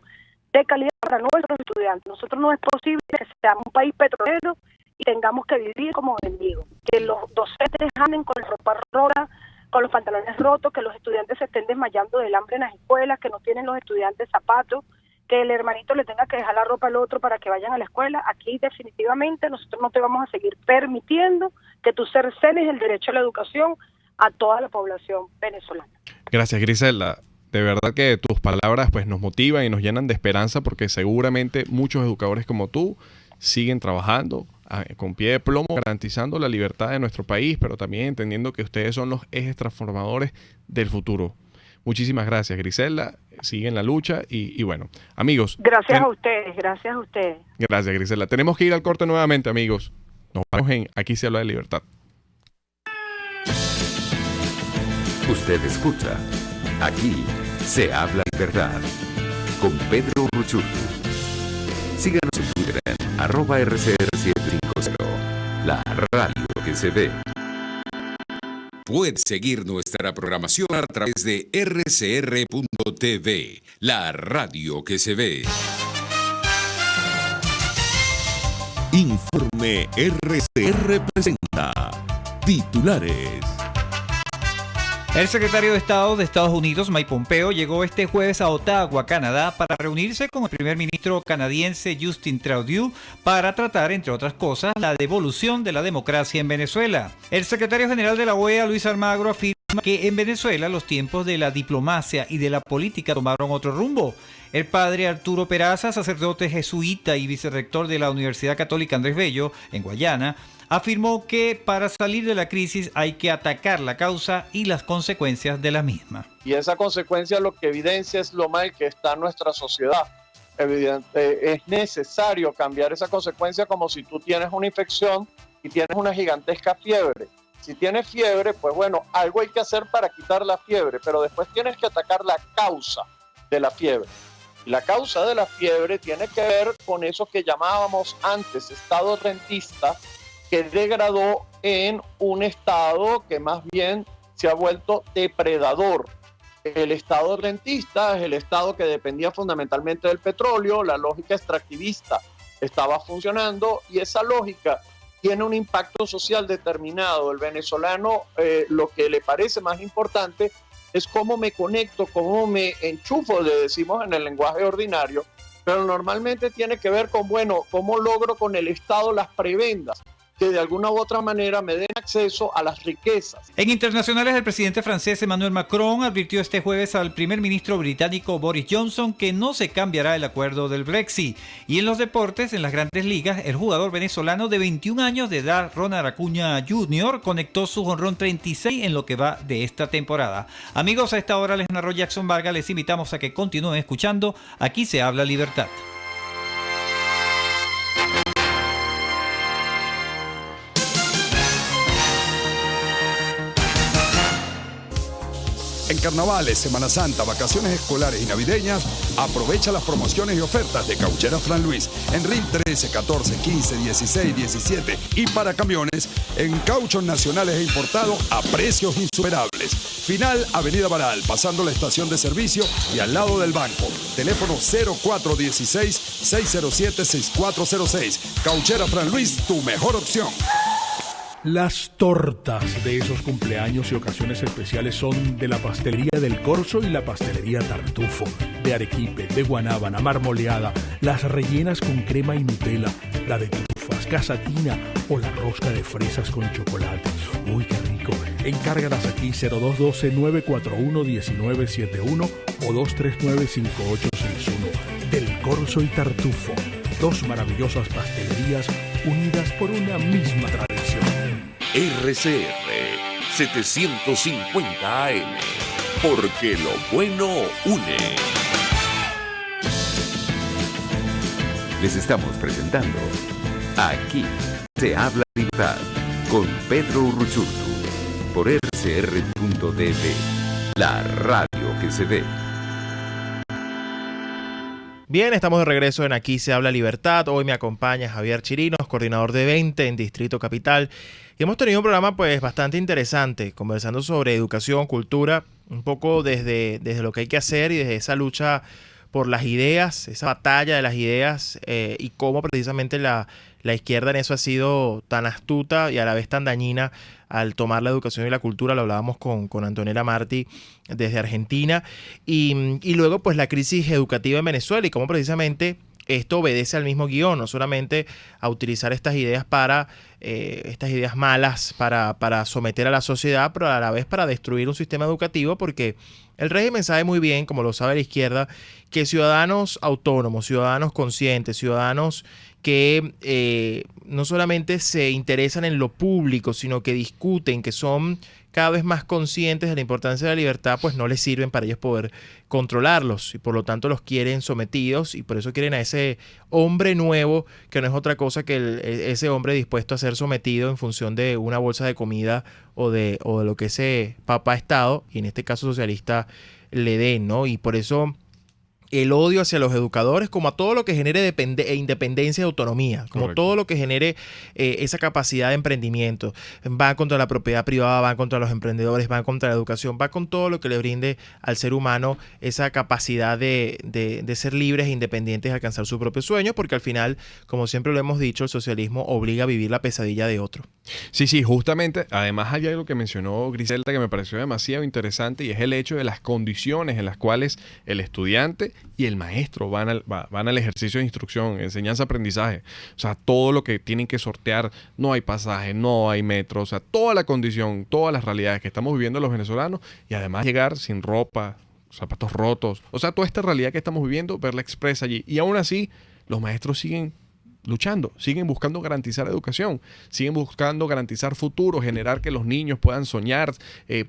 de calidad para nuestros estudiantes. Nosotros no es posible que seamos un país petrolero y tengamos que vivir como mendigos, que los docentes anden con la ropa rota, con los pantalones rotos, que los estudiantes se estén desmayando del hambre en las escuelas, que no tienen los estudiantes zapatos, que el hermanito le tenga que dejar la ropa al otro para que vayan a la escuela. Aquí definitivamente nosotros no te vamos a seguir permitiendo que tú cercenes el derecho a la educación a toda la población venezolana. Gracias, Griselda. De verdad que tus palabras pues nos motivan y nos llenan de esperanza, porque seguramente muchos educadores como tú siguen trabajando con pie de plomo, garantizando la libertad de nuestro país, pero también entendiendo que ustedes son los ejes transformadores del futuro. Muchísimas gracias, Griselda. Sigue en la lucha y bueno, amigos. Gracias a ustedes, gracias a ustedes. Gracias, Griselda. Tenemos que ir al corte nuevamente, amigos. Nos vemos en Aquí se habla de libertad. Usted escucha Aquí se habla de verdad con Pedro Ruchurtu. Síganos en Twitter en @RCR750, la radio que se ve. Puedes seguir nuestra programación a través de rcr.tv, la radio que se ve. Informe RCR presenta titulares. El secretario de Estado de Estados Unidos, Mike Pompeo, llegó este jueves a Ottawa, Canadá, para reunirse con el primer ministro canadiense Justin Trudeau para tratar, entre otras cosas, la devolución de la democracia en Venezuela. El secretario general de la OEA, Luis Almagro, afirma que en Venezuela los tiempos de la diplomacia y de la política tomaron otro rumbo. El padre Arturo Peraza, sacerdote jesuita y vicerrector de la Universidad Católica Andrés Bello, en Guayana, afirmó que para salir de la crisis hay que atacar la causa y las consecuencias de la misma. Y esa consecuencia lo que evidencia es lo mal que está nuestra sociedad. Es necesario cambiar esa consecuencia, como si tú tienes una infección y tienes una gigantesca fiebre. Si tienes fiebre, pues bueno, algo hay que hacer para quitar la fiebre, pero después tienes que atacar la causa de la fiebre. Y la causa de la fiebre tiene que ver con eso que llamábamos antes estado rentista, que degradó en un estado que más bien se ha vuelto depredador. El estado rentista es el estado que dependía fundamentalmente del petróleo, la lógica extractivista estaba funcionando y esa lógica tiene un impacto social determinado. El venezolano lo que le parece más importante es cómo me conecto, cómo me enchufo, le decimos en el lenguaje ordinario, pero normalmente tiene que ver con, bueno, cómo logro con el Estado las prebendas que de alguna u otra manera me den acceso a las riquezas. En internacionales, el presidente francés Emmanuel Macron advirtió este jueves al primer ministro británico Boris Johnson que no se cambiará el acuerdo del Brexit. Y en los deportes, en las grandes ligas, el jugador venezolano de 21 años de edad, Ronald Acuña Jr., conectó su jonrón 36 en lo que va de esta temporada. Amigos, a esta hora les narró Jackson Vargas. Les invitamos a que continúen escuchando Aquí se habla libertad. En carnavales, Semana Santa, vacaciones escolares y navideñas, aprovecha las promociones y ofertas de Cauchera Fran Luis en RIN 13, 14, 15, 16, 17 y para camiones en cauchos nacionales e importados a precios insuperables. Final Avenida Baral, pasando la estación de servicio y al lado del banco. Teléfono 0416-607-6406. Cauchera Fran Luis, tu mejor opción. Las tortas de esos cumpleaños y ocasiones especiales son de la Pastelería del Corso y la Pastelería Tartufo, de arequipe, de guanábana, marmoleada, las rellenas con crema y Nutella, la de trufas, casatina o la rosca de fresas con chocolate. ¡Uy, qué rico! Encárgalas aquí 0212-941-1971 o 239-5861. Del Corso y Tartufo, dos maravillosas pastelerías unidas por una misma tradición. RCR 750 AM, porque lo bueno une. Les estamos presentando Aquí se habla libertad con Pedro Urruchurtu por rcr.tv, la radio que se ve. Bien, estamos de regreso en Aquí se habla libertad. Hoy me acompaña Javier Chirinos, coordinador de 20 en Distrito Capital. Y hemos tenido un programa pues bastante interesante, conversando sobre educación, cultura, un poco desde lo que hay que hacer y desde esa lucha por las ideas, esa batalla de las ideas y cómo precisamente la izquierda en eso ha sido tan astuta y a la vez tan dañina al tomar la educación y la cultura. Lo hablábamos con Antonella Martí desde Argentina y luego pues la crisis educativa en Venezuela y cómo precisamente esto obedece al mismo guión, no solamente a utilizar estas ideas estas ideas malas para someter a la sociedad, pero a la vez para destruir un sistema educativo, porque el régimen sabe muy bien, como lo sabe la izquierda, que ciudadanos autónomos, ciudadanos conscientes, ciudadanos que no solamente se interesan en lo público, sino que discuten, que son cada vez más conscientes de la importancia de la libertad, pues no les sirven para ellos poder controlarlos y por lo tanto los quieren sometidos y por eso quieren a ese hombre nuevo que no es otra cosa que ese hombre dispuesto a ser sometido en función de una bolsa de comida o de lo que ese papá Estado, y en este caso socialista, le den, ¿no? Y por eso el odio hacia los educadores, como a todo lo que genere independencia y autonomía, como Correcto. todo lo que genere esa capacidad de emprendimiento. Va contra la propiedad privada, va contra los emprendedores, va contra la educación, va con todo lo que le brinde al ser humano esa capacidad de ser libres e independientes y alcanzar su propio sueño, porque al final, como siempre lo hemos dicho, el socialismo obliga a vivir la pesadilla de otro. Sí, justamente, además hay algo que mencionó Griselda que me pareció demasiado interesante y es el hecho de las condiciones en las cuales el estudiante y el maestro van al ejercicio de instrucción, enseñanza, aprendizaje. O sea, todo lo que tienen que sortear, no hay pasaje, no hay metro, o sea, toda la condición, todas las realidades que estamos viviendo los venezolanos y además llegar sin ropa, zapatos rotos, o sea, toda esta realidad que estamos viviendo, verla expresa allí. Y aún así, los maestros siguen luchando, siguen buscando garantizar educación, siguen buscando garantizar futuro, generar que los niños puedan soñar,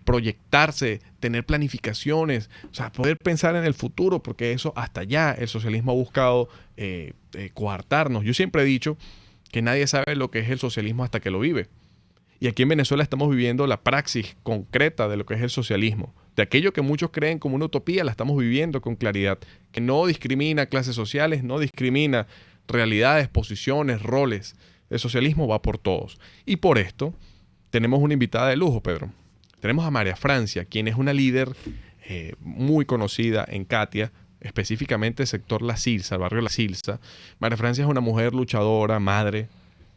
proyectarse, tener planificaciones, o sea, poder pensar en el futuro, porque eso hasta allá el socialismo ha buscado coartarnos. Yo siempre he dicho que nadie sabe lo que es el socialismo hasta que lo vive. Y aquí en Venezuela estamos viviendo la praxis concreta de lo que es el socialismo. De aquello que muchos creen como una utopía, la estamos viviendo con claridad, que no discrimina clases sociales, no discrimina realidades, posiciones, roles. El socialismo va por todos. Y por esto tenemos una invitada de lujo, Pedro. Tenemos a María Francia, quien es una líder muy conocida en Catia, específicamente el sector La Silsa, el barrio La Silsa. María Francia es una mujer luchadora, madre,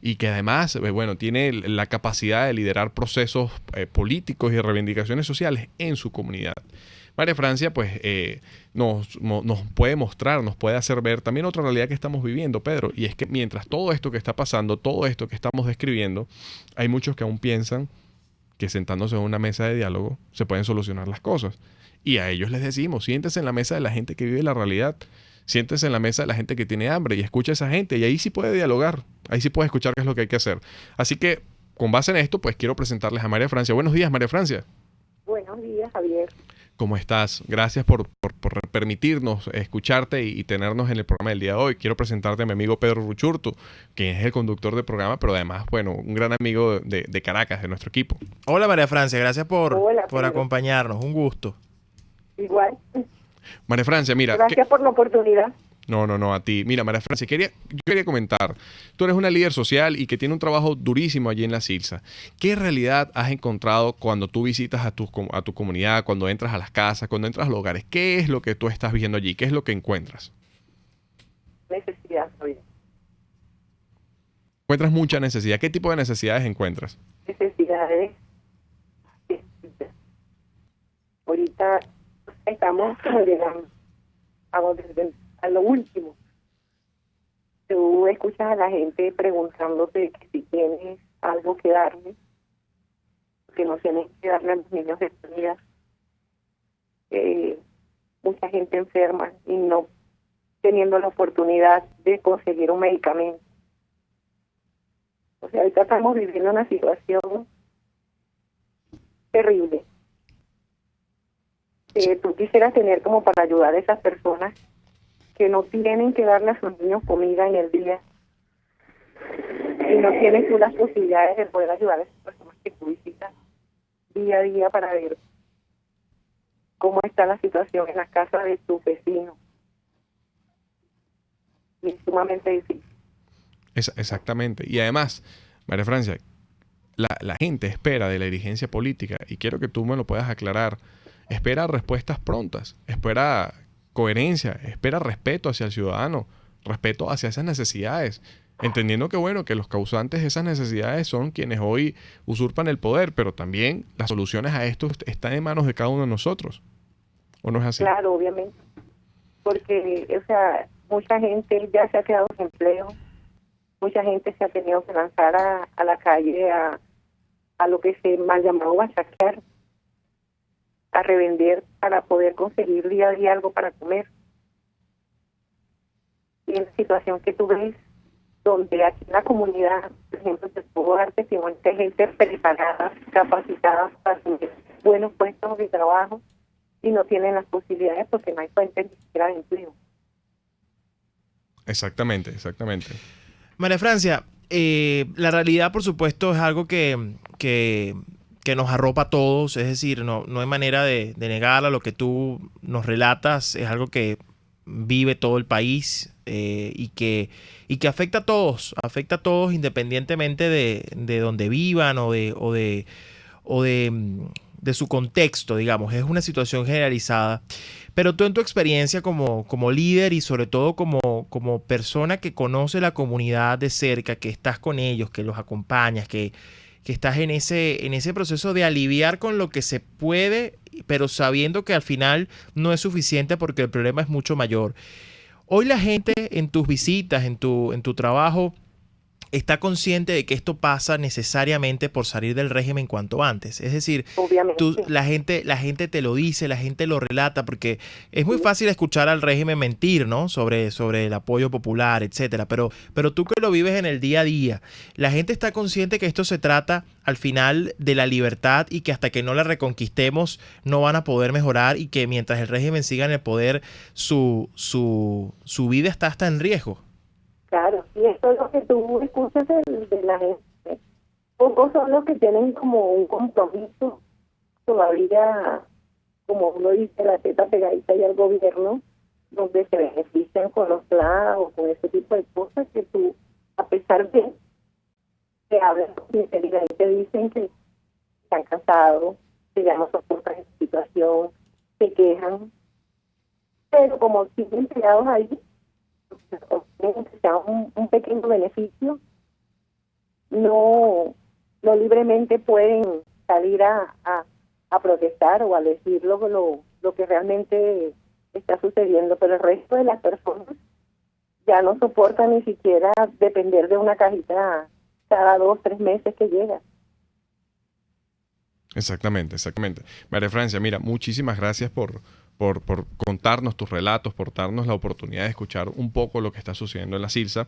y que además, bueno, tiene la capacidad de liderar procesos políticos y de reivindicaciones sociales en su comunidad. María Francia, pues, nos puede mostrar, nos puede hacer ver también otra realidad que estamos viviendo, Pedro, y es que mientras todo esto que está pasando, todo esto que estamos describiendo, hay muchos que aún piensan que sentándose en una mesa de diálogo se pueden solucionar las cosas. Y a ellos les decimos, siéntese en la mesa de la gente que vive la realidad, siéntese en la mesa de la gente que tiene hambre y escucha a esa gente, y ahí sí puede dialogar, ahí sí puede escuchar qué es lo que hay que hacer. Así que, con base en esto, pues quiero presentarles a María Francia. Buenos días, María Francia. Buenos días, Javier. ¿Cómo estás? Gracias por permitirnos escucharte y tenernos en el programa del día de hoy. Quiero presentarte a mi amigo Pedro Ruchurtu, quien es el conductor del programa, pero además, bueno, un gran amigo de Caracas, de nuestro equipo. Hola María Francia, gracias por Pedro. acompañarnos, un gusto. Igual. María Francia, mira. Gracias por la oportunidad. No, a ti. Mira, María Francia, yo quería comentar. Tú eres una líder social y que tiene un trabajo durísimo allí en La Silsa. ¿Qué realidad has encontrado cuando tú visitas a tu comunidad, cuando entras a las casas, cuando entras a los hogares? ¿Qué es lo que tú estás viendo allí? ¿Qué es lo que encuentras? Necesidad, Javier. ¿Encuentras mucha necesidad? ¿Qué tipo de necesidades encuentras? Necesidades. Ahorita estamos llegando a lo último. Tú escuchas a la gente preguntándote que si tienes algo que darle, que no tienes que darle a los niños de comida. Mucha gente enferma y no teniendo la oportunidad de conseguir un medicamento. O sea, ahorita estamos viviendo una situación terrible. Tú quisieras tener como para ayudar a esas personas que no tienen que darle a sus niños comida en el día y no tienes tú las posibilidades de poder ayudar a esas personas que tú visitas día a día para ver cómo está la situación en la casa de tu vecino. Y es sumamente difícil. Exactamente. Y además, María Francia, la gente espera de la dirigencia política, y quiero que tú me lo puedas aclarar, espera respuestas prontas, espera coherencia, espera respeto hacia el ciudadano, respeto hacia esas necesidades, entendiendo que bueno, que los causantes de esas necesidades son quienes hoy usurpan el poder, pero también las soluciones a esto están en manos de cada uno de nosotros. ¿O no es así? Claro, obviamente. Porque, o sea, mucha gente ya se ha quedado sin empleo, mucha gente se ha tenido que lanzar a la calle a lo que se mal llamado bachaquear, a revender para poder conseguir día a día algo para comer. Y en la situación que tú ves, donde aquí en la comunidad, por ejemplo, te puedo dar testimonio de gente preparada, capacitada para tener buenos puestos de trabajo y no tienen las posibilidades porque no hay fuentes ni siquiera de empleo. Exactamente. María Francia, la realidad, por supuesto, es algo que nos arropa a todos, es decir, no hay manera de negarla. Lo que tú nos relatas es algo que vive todo el país y que afecta a todos independientemente de donde vivan o de su contexto, digamos. Es una situación generalizada. Pero tú en tu experiencia como líder y sobre todo como persona que conoce la comunidad de cerca, que estás con ellos, que los acompañas, que estás en ese proceso de aliviar con lo que se puede, pero sabiendo que al final no es suficiente porque el problema es mucho mayor. Hoy la gente en tus visitas, en tu trabajo, está consciente de que esto pasa necesariamente por salir del régimen cuanto antes. Es decir, la gente te lo dice, la gente lo relata, porque es muy fácil escuchar al régimen mentir, ¿no? Sobre el apoyo popular, etcétera. Pero tú que lo vives en el día a día, la gente está consciente que esto se trata al final de la libertad y que hasta que no la reconquistemos no van a poder mejorar y que mientras el régimen siga en el poder, su vida está hasta en riesgo. Claro, y esto es lo que tú escuchas de la gente. Pocos son los que tienen como un compromiso todavía, como uno dice, la teta pegadita y al gobierno, donde se benefician con los pagos, con ese tipo de cosas que tú, a pesar de que hablan con sinceridad y te dicen que están cansados, que ya no soportan esa situación, se quejan, pero como siguen pegados ahí, sea un pequeño beneficio, no libremente pueden salir a protestar o a decir lo que realmente está sucediendo, pero el resto de las personas ya no soportan ni siquiera depender de una cajita cada 2-3 meses que llega. Exactamente. María Francia, mira, muchísimas gracias por contarnos tus relatos, por darnos la oportunidad de escuchar un poco lo que está sucediendo en la CIRSA.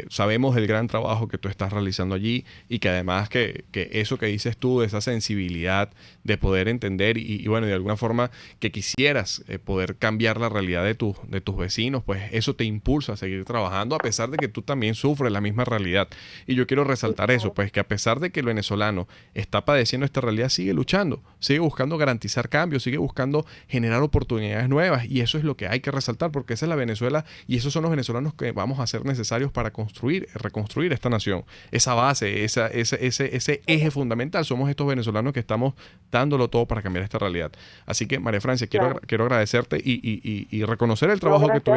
Sabemos del gran trabajo que tú estás realizando allí y que además que eso que dices tú, esa sensibilidad de poder entender y bueno, de alguna forma que quisieras poder cambiar la realidad de tus vecinos, pues eso te impulsa a seguir trabajando a pesar de que tú también sufres la misma realidad. Y yo quiero resaltar eso, pues que a pesar de que el venezolano está padeciendo esta realidad, sigue luchando, sigue buscando garantizar cambios, sigue buscando generar oportunidades nuevas, y eso es lo que hay que resaltar, porque esa es la Venezuela y esos son los venezolanos que vamos a ser necesarios para reconstruir esta nación. Esa base, ese eje fundamental somos estos venezolanos que estamos dándolo todo para cambiar esta realidad. Así que, María Francia, quiero agradecerte y reconocer el trabajo que tú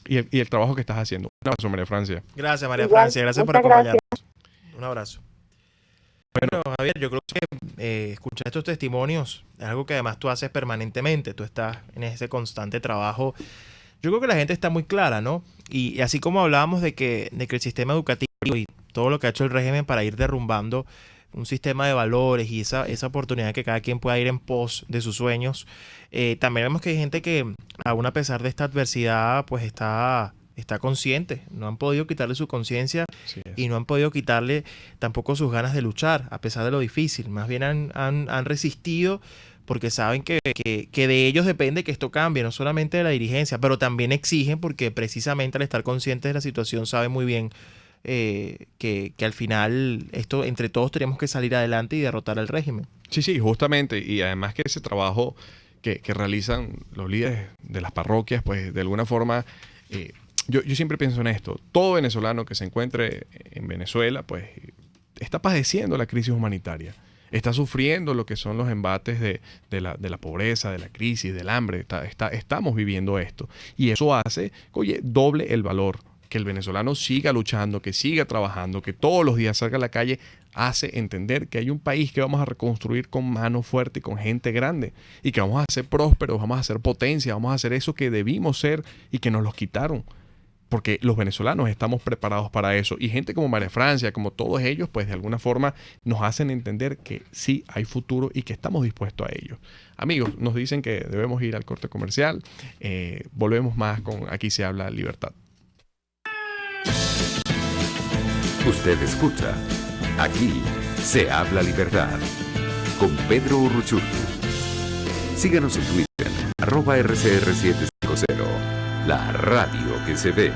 y el trabajo que estás haciendo. Un abrazo, María Francia. Gracias, María Francia. Gracias por acompañarnos. Un abrazo. Bueno, Javier, yo creo que escuchar estos testimonios es algo que además tú haces permanentemente. Tú estás en ese constante trabajo. Yo creo que la gente está muy clara, ¿no? Y así como hablábamos de que el sistema educativo y todo lo que ha hecho el régimen para ir derrumbando un sistema de valores y esa oportunidad que cada quien pueda ir en pos de sus sueños, también vemos que hay gente que aún a pesar de esta adversidad pues está consciente, no han podido quitarle su conciencia y no han podido quitarle tampoco sus ganas de luchar, a pesar de lo difícil. Más bien han resistido porque saben que de ellos depende que esto cambie, no solamente de la dirigencia, pero también exigen porque precisamente al estar conscientes de la situación saben muy bien que al final esto entre todos tenemos que salir adelante y derrotar al régimen. Sí, justamente, y además que ese trabajo que realizan los líderes de las parroquias, pues de alguna forma... Yo siempre pienso en esto. Todo venezolano que se encuentre en Venezuela, pues está padeciendo la crisis humanitaria. Está sufriendo lo que son los embates de la pobreza, de la crisis, del hambre. Estamos viviendo esto. Y eso hace, doble el valor. Que el venezolano siga luchando, que siga trabajando, que todos los días salga a la calle, hace entender que hay un país que vamos a reconstruir con mano fuerte y con gente grande. Y que vamos a ser prósperos, vamos a ser potencia, vamos a hacer eso que debimos ser y que nos los quitaron. Porque los venezolanos estamos preparados para eso. Y gente como María Francia, como todos ellos, pues de alguna forma nos hacen entender que sí hay futuro y que estamos dispuestos a ello. Amigos, nos dicen que debemos ir al corte comercial. Volvemos más con Aquí se habla libertad. Usted escucha Aquí se habla libertad con Pedro Urruchurtu. Síganos en Twitter, @RCR750, la radio que se ve.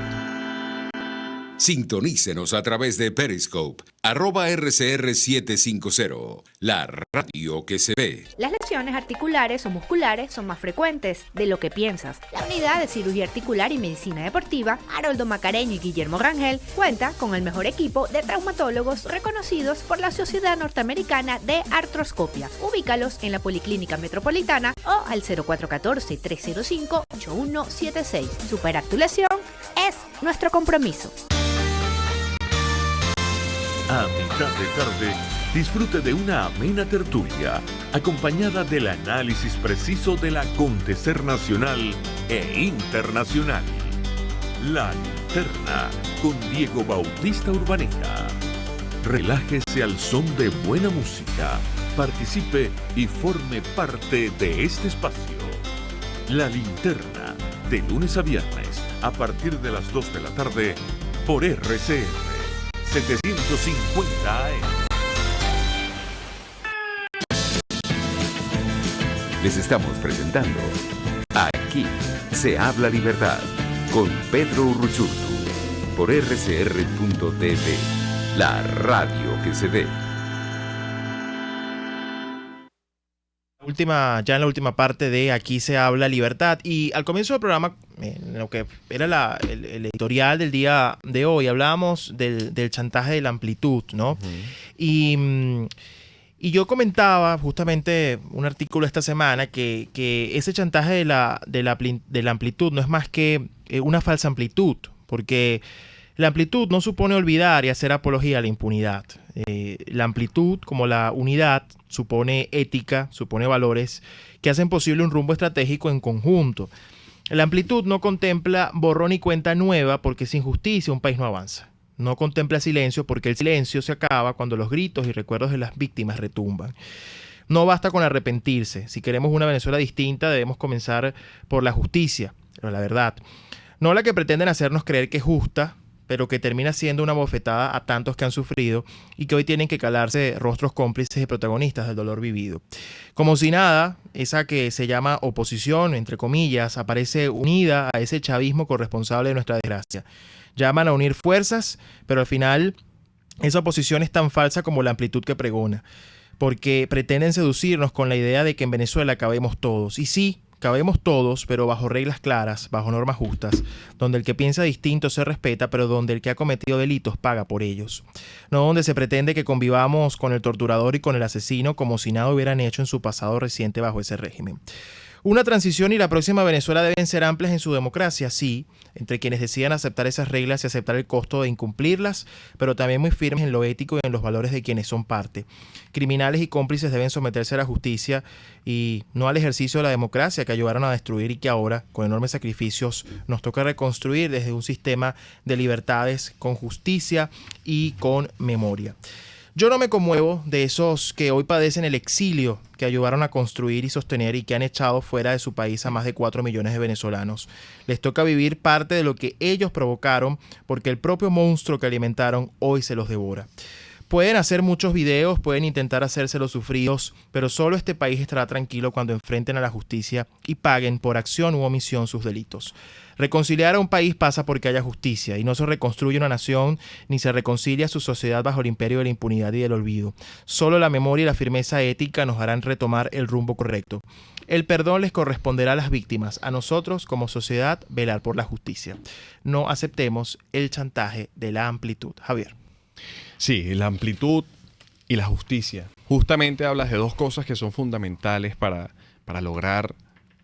Sintonícenos a través de Periscope, @RCR750, la radio que se ve. Las lesiones articulares o musculares son más frecuentes de lo que piensas. La Unidad de Cirugía Articular y Medicina Deportiva, Haroldo Macareño y Guillermo Rangel, cuenta con el mejor equipo de traumatólogos reconocidos por la Sociedad Norteamericana de Artroscopia. Ubícalos en la Policlínica Metropolitana o al 0414-305-8176. Superar tu lesión es nuestro compromiso. A mitad de tarde, disfrute de una amena tertulia, acompañada del análisis preciso del acontecer nacional e internacional. La Linterna, con Diego Bautista Urbaneja. Relájese al son de buena música, participe y forme parte de este espacio. La Linterna, de lunes a viernes, a partir de las 2 de la tarde, por RCR 750 AM. Les estamos presentando Aquí se habla libertad con Pedro Urruchurtu por rcr.tv, la radio que se ve. Ya en la última parte de Aquí se habla libertad, y al comienzo del programa, en lo que era el editorial del día de hoy, hablábamos del chantaje de la amplitud, ¿no? Uh-huh. Y yo comentaba justamente un artículo esta semana que ese chantaje de la amplitud no es más que una falsa amplitud, porque la amplitud no supone olvidar y hacer apología a la impunidad. La amplitud, como la unidad, supone ética, supone valores que hacen posible un rumbo estratégico en conjunto. La amplitud no contempla borrón y cuenta nueva, porque sin justicia un país no avanza. No contempla silencio, porque el silencio se acaba cuando los gritos y recuerdos de las víctimas retumban. No basta con arrepentirse. Si queremos una Venezuela distinta, debemos comenzar por la justicia, pero la verdad. No la que pretenden hacernos creer que es justa, pero que termina siendo una bofetada a tantos que han sufrido y que hoy tienen que calarse rostros cómplices y protagonistas del dolor vivido. Como si nada, esa que se llama oposición, entre comillas, aparece unida a ese chavismo corresponsable de nuestra desgracia. Llaman a unir fuerzas, pero al final esa oposición es tan falsa como la amplitud que pregona, porque pretenden seducirnos con la idea de que en Venezuela cabemos todos. Y sí, cabemos todos, pero bajo reglas claras, bajo normas justas, donde el que piensa distinto se respeta, pero donde el que ha cometido delitos paga por ellos. No donde se pretende que convivamos con el torturador y con el asesino como si nada hubieran hecho en su pasado reciente bajo ese régimen. Una transición y la próxima Venezuela deben ser amplias en su democracia, sí, entre quienes decidan aceptar esas reglas y aceptar el costo de incumplirlas, pero también muy firmes en lo ético y en los valores de quienes son parte. Criminales y cómplices deben someterse a la justicia y no al ejercicio de la democracia que ayudaron a destruir y que ahora, con enormes sacrificios, nos toca reconstruir desde un sistema de libertades con justicia y con memoria. Yo no me conmuevo de esos que hoy padecen el exilio que ayudaron a construir y sostener y que han echado fuera de su país a más de 4 millones de venezolanos. Les toca vivir parte de lo que ellos provocaron porque el propio monstruo que alimentaron hoy se los devora. Pueden hacer muchos videos, pueden intentar hacerse los sufridos, pero solo este país estará tranquilo cuando enfrenten a la justicia y paguen por acción u omisión sus delitos. Reconciliar a un país pasa porque haya justicia y no se reconstruye una nación ni se reconcilia su sociedad bajo el imperio de la impunidad y del olvido. Solo la memoria y la firmeza ética nos harán retomar el rumbo correcto. El perdón les corresponderá a las víctimas, a nosotros como sociedad velar por la justicia. No aceptemos el chantaje de la amplitud. Javier. Sí, la amplitud y la justicia. Justamente hablas de dos cosas que son fundamentales para lograr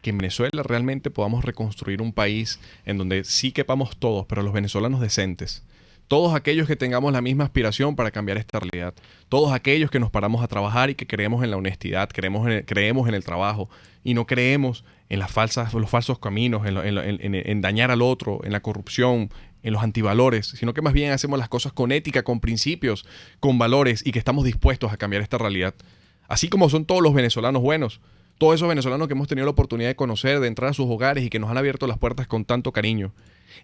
que en Venezuela realmente podamos reconstruir un país en donde sí quepamos todos, pero los venezolanos decentes. Todos aquellos que tengamos la misma aspiración para cambiar esta realidad. Todos aquellos que nos paramos a trabajar y que creemos en la honestidad, creemos en el trabajo y no creemos en los falsos caminos, en dañar al otro, en la corrupción, en los antivalores, sino que más bien hacemos las cosas con ética, con principios, con valores y que estamos dispuestos a cambiar esta realidad. Así como son todos los venezolanos buenos. Todos esos venezolanos que hemos tenido la oportunidad de conocer, de entrar a sus hogares y que nos han abierto las puertas con tanto cariño.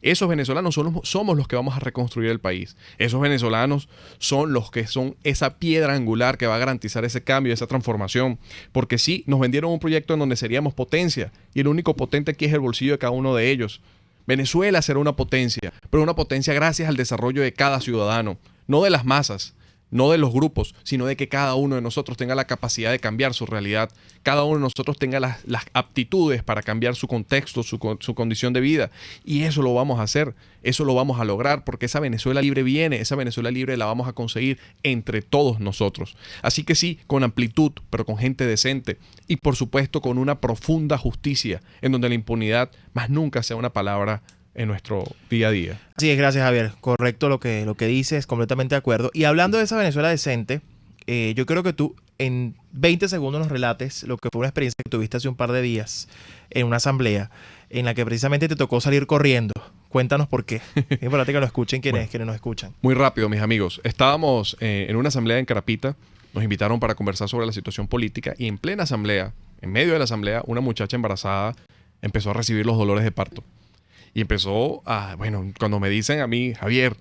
Esos venezolanos somos los que vamos a reconstruir el país. Esos venezolanos son los que son esa piedra angular que va a garantizar ese cambio, esa transformación. Porque sí, nos vendieron un proyecto en donde seríamos potencia y el único potente aquí es el bolsillo de cada uno de ellos. Venezuela será una potencia, pero una potencia gracias al desarrollo de cada ciudadano, no de las masas, no de los grupos, sino de que cada uno de nosotros tenga la capacidad de cambiar su realidad, cada uno de nosotros tenga las aptitudes para cambiar su contexto, su condición de vida. Y eso lo vamos a hacer, eso lo vamos a lograr, porque esa Venezuela libre viene, esa Venezuela libre la vamos a conseguir entre todos nosotros. Así que sí, con amplitud, pero con gente decente y por supuesto con una profunda justicia, en donde la impunidad más nunca sea una palabra en nuestro día a día. Sí, gracias Javier, correcto lo que dices, completamente de acuerdo. Y hablando de esa Venezuela decente, yo creo que tú en 20 segundos nos relates lo que fue una experiencia que tuviste hace un par de días en una asamblea en la que precisamente te tocó salir corriendo. Cuéntanos por qué. Es importante que lo escuchen quienes nos escuchan. Muy rápido, mis amigos. Estábamos en una asamblea en Carapita, nos invitaron para conversar sobre la situación política y en plena asamblea, en medio de la asamblea, una muchacha embarazada empezó a recibir los dolores de parto. Y empezó a, cuando me dicen a mí, Javier,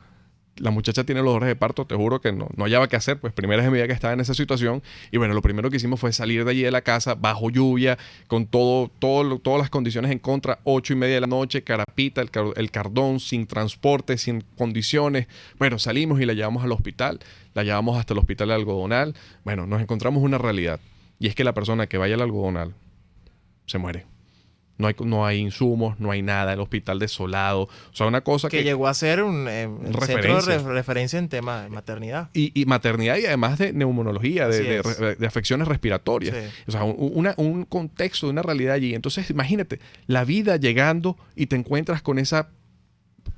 la muchacha tiene los dolores de parto, te juro que no hallaba qué hacer, pues primera vez en mi vida que estaba en esa situación. Y bueno, lo primero que hicimos fue salir de allí de la casa, bajo lluvia, con todas las condiciones en contra, 8:30 de la noche, Carapita, el Cardón, sin transporte, sin condiciones. Bueno, salimos y la llevamos al hospital, la llevamos hasta el hospital de Algodonal. Bueno, nos encontramos una realidad, y es que la persona que vaya al Algodonal se muere. No hay insumos, no hay nada, el hospital desolado. O sea, una cosa que llegó a ser un centro de referencia en tema de maternidad. Y maternidad y además de neumonología, de afecciones respiratorias. Sí. O sea, un contexto, una realidad allí. Entonces, imagínate, la vida llegando y te encuentras con esa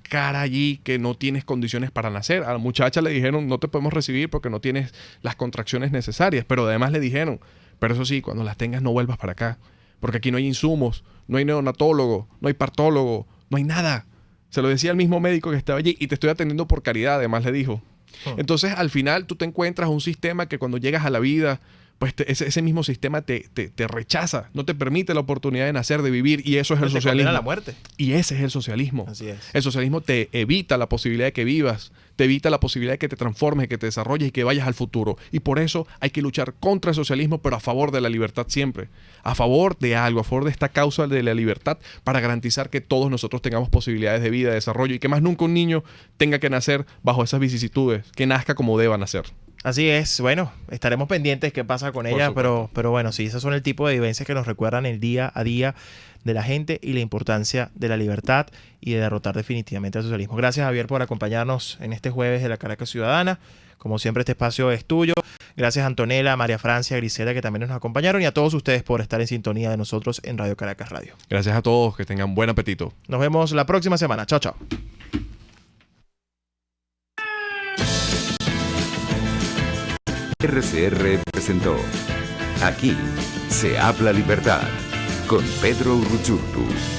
cara allí que no tienes condiciones para nacer. A la muchacha le dijeron, no te podemos recibir porque no tienes las contracciones necesarias. Pero además le dijeron, pero eso sí, cuando las tengas no vuelvas para acá. Porque aquí no hay insumos, no hay neonatólogo, no hay partólogo, no hay nada. Se lo decía el mismo médico que estaba allí y te estoy atendiendo por caridad, además le dijo. Entonces, al final, tú te encuentras un sistema que cuando llegas a la vida, pues ese mismo sistema te rechaza, no te permite la oportunidad de nacer, de vivir, y eso es el socialismo. A la muerte. Y ese es el socialismo. Así es. El socialismo te evita la posibilidad de que vivas, te evita la posibilidad de que te transformes, que te desarrolles y que vayas al futuro. Y por eso hay que luchar contra el socialismo, pero a favor de la libertad siempre. A favor de algo, a favor de esta causa de la libertad, para garantizar que todos nosotros tengamos posibilidades de vida, de desarrollo, y que más nunca un niño tenga que nacer bajo esas vicisitudes, que nazca como deba nacer. Así es, bueno, estaremos pendientes qué pasa con ella, pero bueno, sí, esos son el tipo de vivencias que nos recuerdan el día a día de la gente y la importancia de la libertad y de derrotar definitivamente al socialismo. Gracias, Javier, por acompañarnos en este jueves de la Caracas Ciudadana. Como siempre, este espacio es tuyo. Gracias a Antonella, María Francia, Grisela, que también nos acompañaron, y a todos ustedes por estar en sintonía de nosotros en Radio Caracas Radio. Gracias a todos, que tengan buen apetito. Nos vemos la próxima semana. Chao, chao. RCR presentó Aquí se habla libertad con Pedro Urruchurtu.